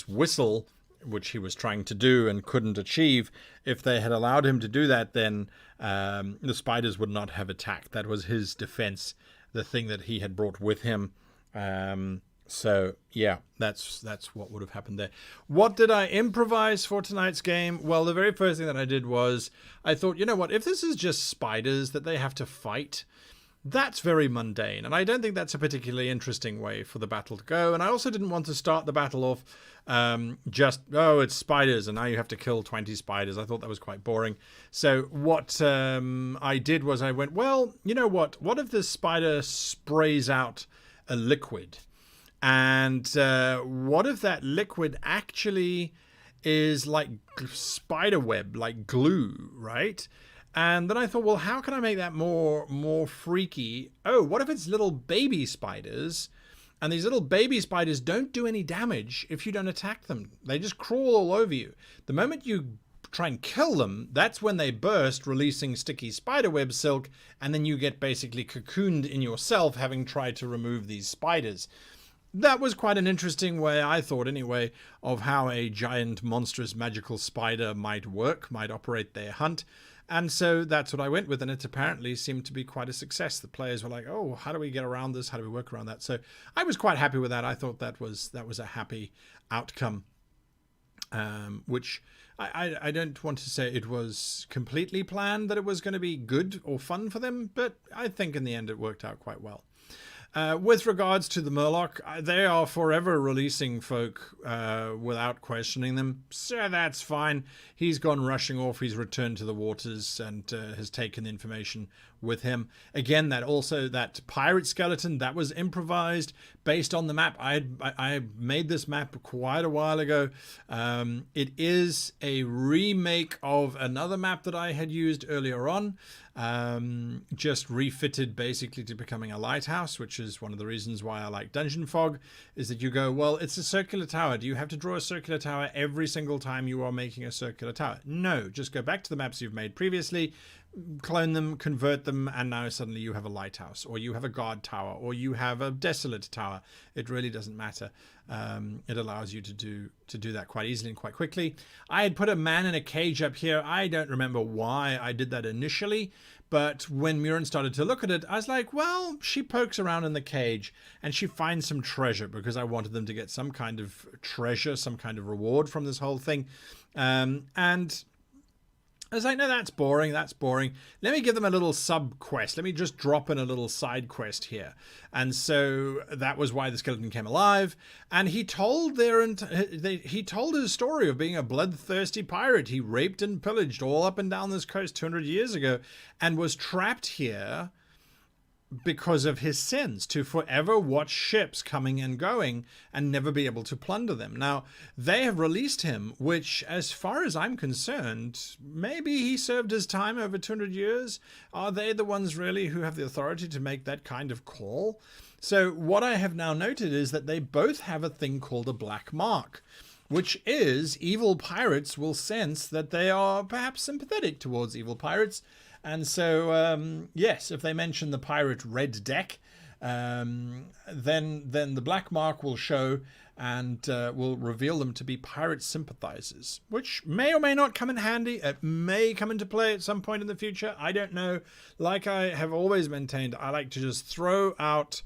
whistle, which he was trying to do and couldn't achieve, if they had allowed him to do that, then the spiders would not have attacked. That was his defense, the thing that he had brought with him. So yeah, that's what would have happened there. What did I improvise for tonight's game? Well, the very first thing that I did was I thought, you know what, if this is just spiders that they have to fight, that's very mundane, and I don't think that's a particularly interesting way for the battle to go. And I also didn't want to start the battle off just, oh, it's spiders, and now you have to kill 20 spiders. I thought that was quite boring. So what I did was I went, well, you know what? What if this spider sprays out a liquid? And what if that liquid actually is like spider web, like glue, right? And then I thought, well, how can I make that more freaky? Oh, what if it's little baby spiders? And these little baby spiders don't do any damage if you don't attack them. They just crawl all over you. The moment you try and kill them, that's when they burst, releasing sticky spiderweb silk, and then you get basically cocooned in yourself, having tried to remove these spiders. That was quite an interesting way, I thought anyway, of how a giant, monstrous, magical spider might operate their hunt. And so that's what I went with, and it apparently seemed to be quite a success. The players were like, oh, how do we get around this? How do we work around that? So I was quite happy with that. I thought that was a happy outcome, which I don't want to say it was completely planned that it was going to be good or fun for them, but I think in the end it worked out quite well. With regards to the Murloc, they are forever releasing folk without questioning them. So that's fine. He's gone rushing off. He's returned to the waters and has taken the information with him. Again, that pirate skeleton, that was improvised based on the map. I made this map quite a while ago. It is a remake of another map that I had used earlier on. Just refitted basically to becoming a lighthouse, which is one of the reasons why I like Dungeon Fog, is that you go, well, it's a circular tower. Do you have to draw a circular tower every single time you are making a circular tower? No, just go back to the maps you've made previously, clone them, convert them, and now suddenly you have a lighthouse, or you have a guard tower, or you have a desolate tower. It really doesn't matter. It allows you to do that quite easily and quite quickly. I had put a man in a cage up here. I don't remember why I did that initially, but when Murin started to look at it, I was like, well, she pokes around in the cage and she finds some treasure, because I wanted them to get some kind of treasure, some kind of reward from this whole thing. And I was like, no, that's boring. That's boring. Let me give them a little sub quest. Let me just drop in a little side quest here. And so that was why the skeleton came alive. And he told he told his story of being a bloodthirsty pirate. He raped and pillaged all up and down this coast 200 years ago and was trapped here because of his sins, to forever watch ships coming and going and never be able to plunder them. Now, they have released him, which, as far as I'm concerned, maybe he served his time over 200 years. Are they the ones really who have the authority to make that kind of call? So what I have now noted is that they both have a thing called a black mark, which is evil pirates will sense that they are perhaps sympathetic towards evil pirates. And so, yes, if they mention the pirate Red Deck, then the black mark will show and will reveal them to be pirate sympathizers, which may or may not come in handy. It may come into play at some point in the future. I don't know. Like I have always maintained, I like to just throw out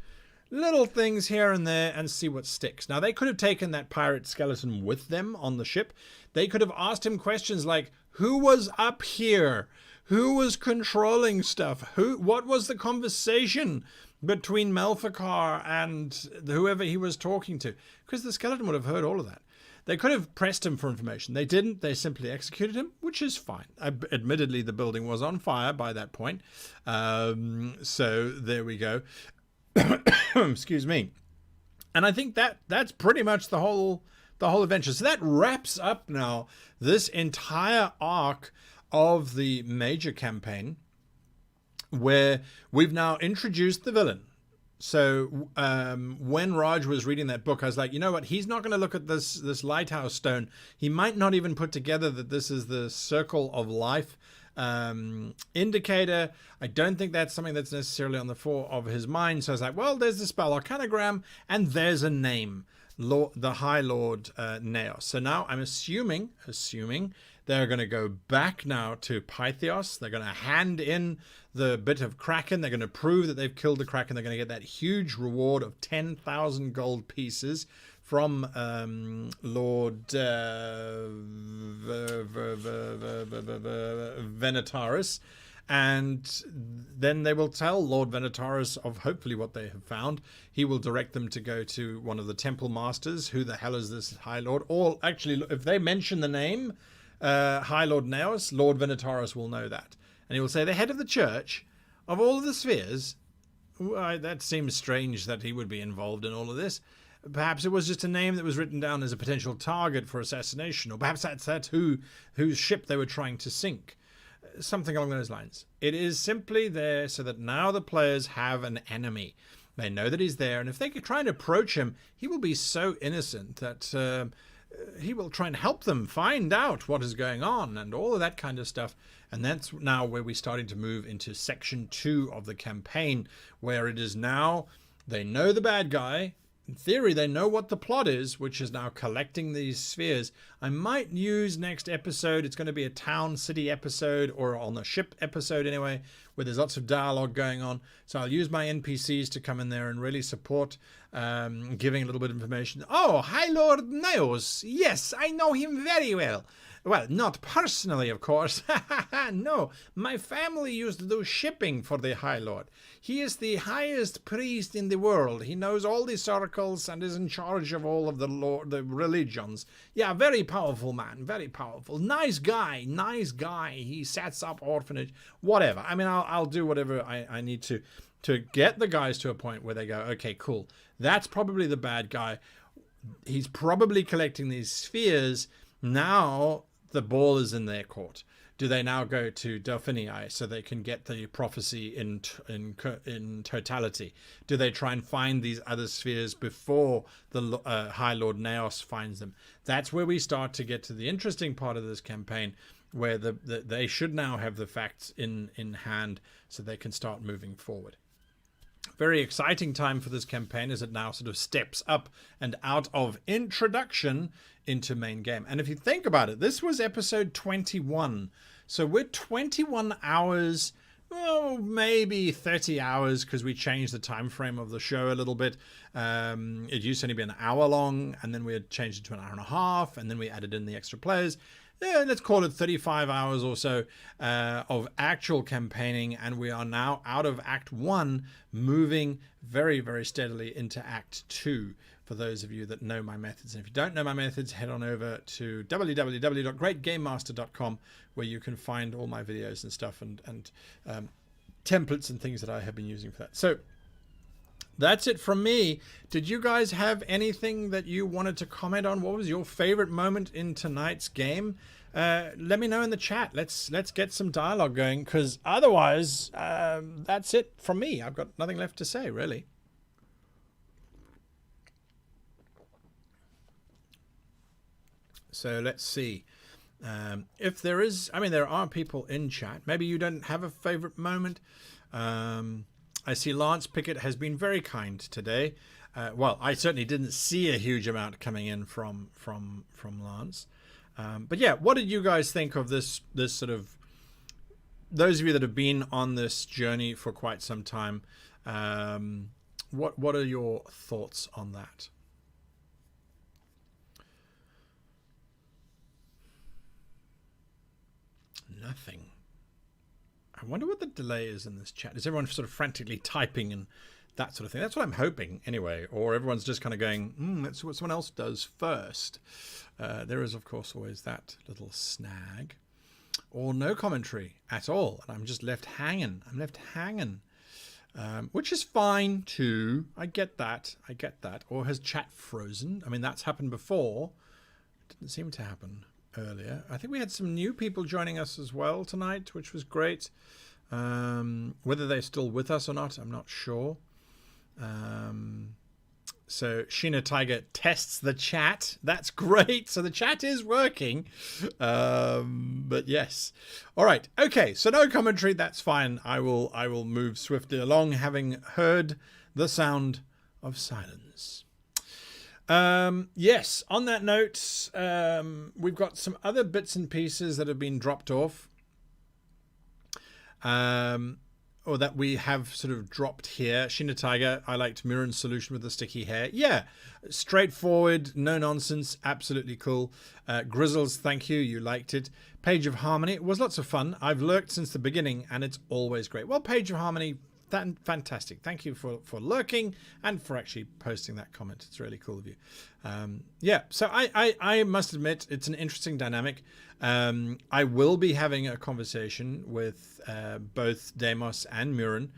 little things here and there and see what sticks. Now, they could have taken that pirate skeleton with them on the ship. They could have asked him questions like, who was up here? Who was controlling stuff? What was the conversation between Melfikar and whoever he was talking to? Because the skeleton would have heard all of that. They could have pressed him for information. They didn't. They simply executed him, which is fine. Admittedly, the building was on fire by that point. So there we go. Excuse me. And I think that's pretty much the whole adventure. So that wraps up now this entire arc of the major campaign, where we've now introduced the villain. So when Raj was reading that book, I was like, you know what? He's not going to look at this lighthouse stone. He might not even put together that this is the circle of life indicator. I don't think that's something that's necessarily on the fore of his mind. So I was like, well, there's the spell Arcanagram, and there's a name, the High Lord Neos. So now I'm assuming they're going to go back now to Pythios. They're going to hand in the bit of Kraken. They're going to prove that they've killed the Kraken. They're going to get that huge reward of 10,000 gold pieces from Lord Venetaris. And then they will tell Lord Venetaris of hopefully what they have found. He will direct them to go to one of the temple masters. Who the hell is this High Lord? Or actually, if they mention the name High Lord Neos, Lord Venetaris will know that. And he will say, the head of the church of all of the spheres. That seems strange that he would be involved in all of this. Perhaps it was just a name that was written down as a potential target for assassination. Or perhaps that's whose ship they were trying to sink. Something along those lines. It is simply there so that now the players have an enemy. They know that he's there. And if they could try and approach him, he will be so innocent that he will try and help them find out what is going on and all of that kind of stuff. And that's now where we're starting to move into section 2 of the campaign, where it is now they know the bad guy. In theory, they know what the plot is, which is now collecting these spheres. I might use next episode, it's going to be a town city episode, or on the ship episode anyway, where there's lots of dialogue going on. So I'll use my NPCs to come in there and really support giving a little bit of information. Oh, High Lord Neos. Yes, I know him very well. Well, not personally, of course. No, my family used to do shipping for the High Lord. He is the highest priest in the world. He knows all the circles and is in charge of all of the religions. Yeah, very powerful man, very powerful. Nice guy. He sets up orphanage, whatever. I mean, I'll do whatever I need to get the guys to a point where they go, okay, cool. That's probably the bad guy. He's probably collecting these spheres. Now the ball is in their court. Do they now go to Delphinii so they can get the prophecy in totality? Do they try and find these other spheres before the High Lord Neos finds them? That's where we start to get to the interesting part of this campaign, where they should now have the facts in hand so they can start moving forward. Very exciting time for this campaign as it now sort of steps up and out of introduction into main game. And if you think about it, this was episode 21. So we're 21 hours, maybe 30 hours, because we changed the time frame of the show a little bit. It used to only be an hour long, and then we had changed it to an hour and a half, and then we added in the extra players. yeah, let's call it 35 hours or so of actual campaigning, and we are now out of Act 1, moving very, very steadily into Act 2. For those of you that know my methods, and if you don't know my methods, head on over to www.greatgamemaster.com, where you can find all my videos and stuff, and templates and things that I have been using for that. So that's it from me. Did you guys have anything that you wanted to comment on? What was your favorite moment in tonight's game? Let me know in the chat. Let's get some dialogue going, because otherwise, that's it from me. I've got nothing left to say, really. So let's see. If there is, I mean, there are people in chat. Maybe you don't have a favorite moment. I see Lance Pickett has been very kind today. Well, I certainly didn't see a huge amount coming in from Lance. But yeah, what did you guys think of this sort of, those of you that have been on this journey for quite some time, what are your thoughts on that? Nothing. I wonder what the delay is in this chat. Is everyone sort of frantically typing and that sort of thing? That's what I'm hoping anyway. Or everyone's just kind of going, that's what someone else does first. There is, of course, always that little snag. Or no commentary at all. And I'm just left hanging. I'm left hanging. Which is fine too. I get that. I get that. Or has chat frozen? I mean, that's happened before. It didn't seem to happen earlier. I think we had some new people joining us as well tonight, which was great. Whether they're still with us or not, I'm not sure. So Sheena Tiger tests the chat. That's great. So the chat is working. But yes. All right. Okay. So no commentary. That's fine. I will move swiftly along, having heard the sound of silence. Yes, on that note, we've got some other bits and pieces that have been dropped off, or that we have sort of dropped here. Sheena Tiger, I liked Mirren's solution with the sticky hair. Yeah, straightforward, no nonsense, absolutely cool. Grizzles, thank you, you liked it. Page of Harmony, it was lots of fun. I've lurked since the beginning, and it's always great. Well, Page of Harmony, fantastic. Thank you for lurking and for actually posting that comment. It's really cool of you. Yeah, so I must admit it's an interesting dynamic. I will be having a conversation with both Deimos and Mirren,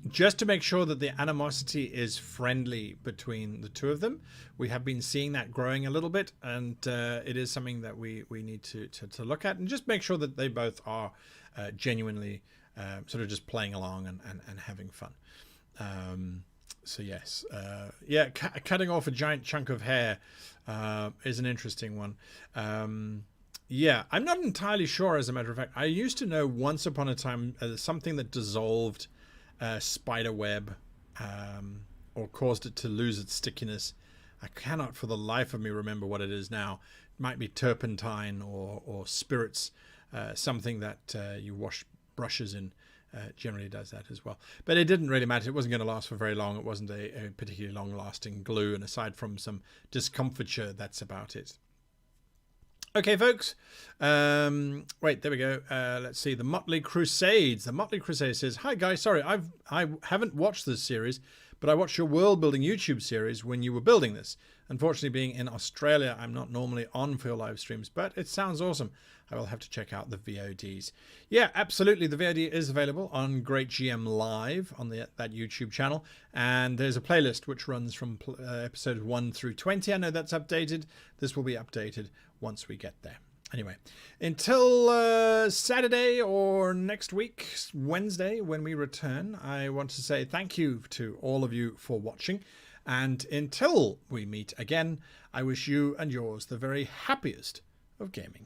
just to make sure that the animosity is friendly between the two of them. We have been seeing that growing a little bit, and it is something that we need to look at and just make sure that they both are genuinely sort of just playing along and having fun. So yes, yeah, cutting off a giant chunk of hair is an interesting one. Yeah, I'm not entirely sure, as a matter of fact. I used to know once upon a time something that dissolved spider web or caused it to lose its stickiness. I cannot for the life of me remember what it is now. It might be turpentine or spirits, something that you wash brushes in. Generally does that as well, but it didn't really matter. It wasn't going to last for very long. It wasn't a particularly long-lasting glue, and aside from some discomfiture, that's about it. Okay, folks. Wait, there we go. Let's see. The Motley Crusades. The Motley Crusades says, "Hi guys, sorry, I haven't watched this series, but I watched your world building YouTube series when you were building this. Unfortunately, being in Australia, I'm not normally on for your live streams, but it sounds awesome. I will have to check out the VODs." Yeah, absolutely. The VOD is available on Great GM Live on that YouTube channel. And there's a playlist which runs from episode 1 through 20. I know that's updated. This will be updated once we get there. Anyway, until Saturday or next week, Wednesday, when we return, I want to say thank you to all of you for watching. And until we meet again, I wish you and yours the very happiest of gaming.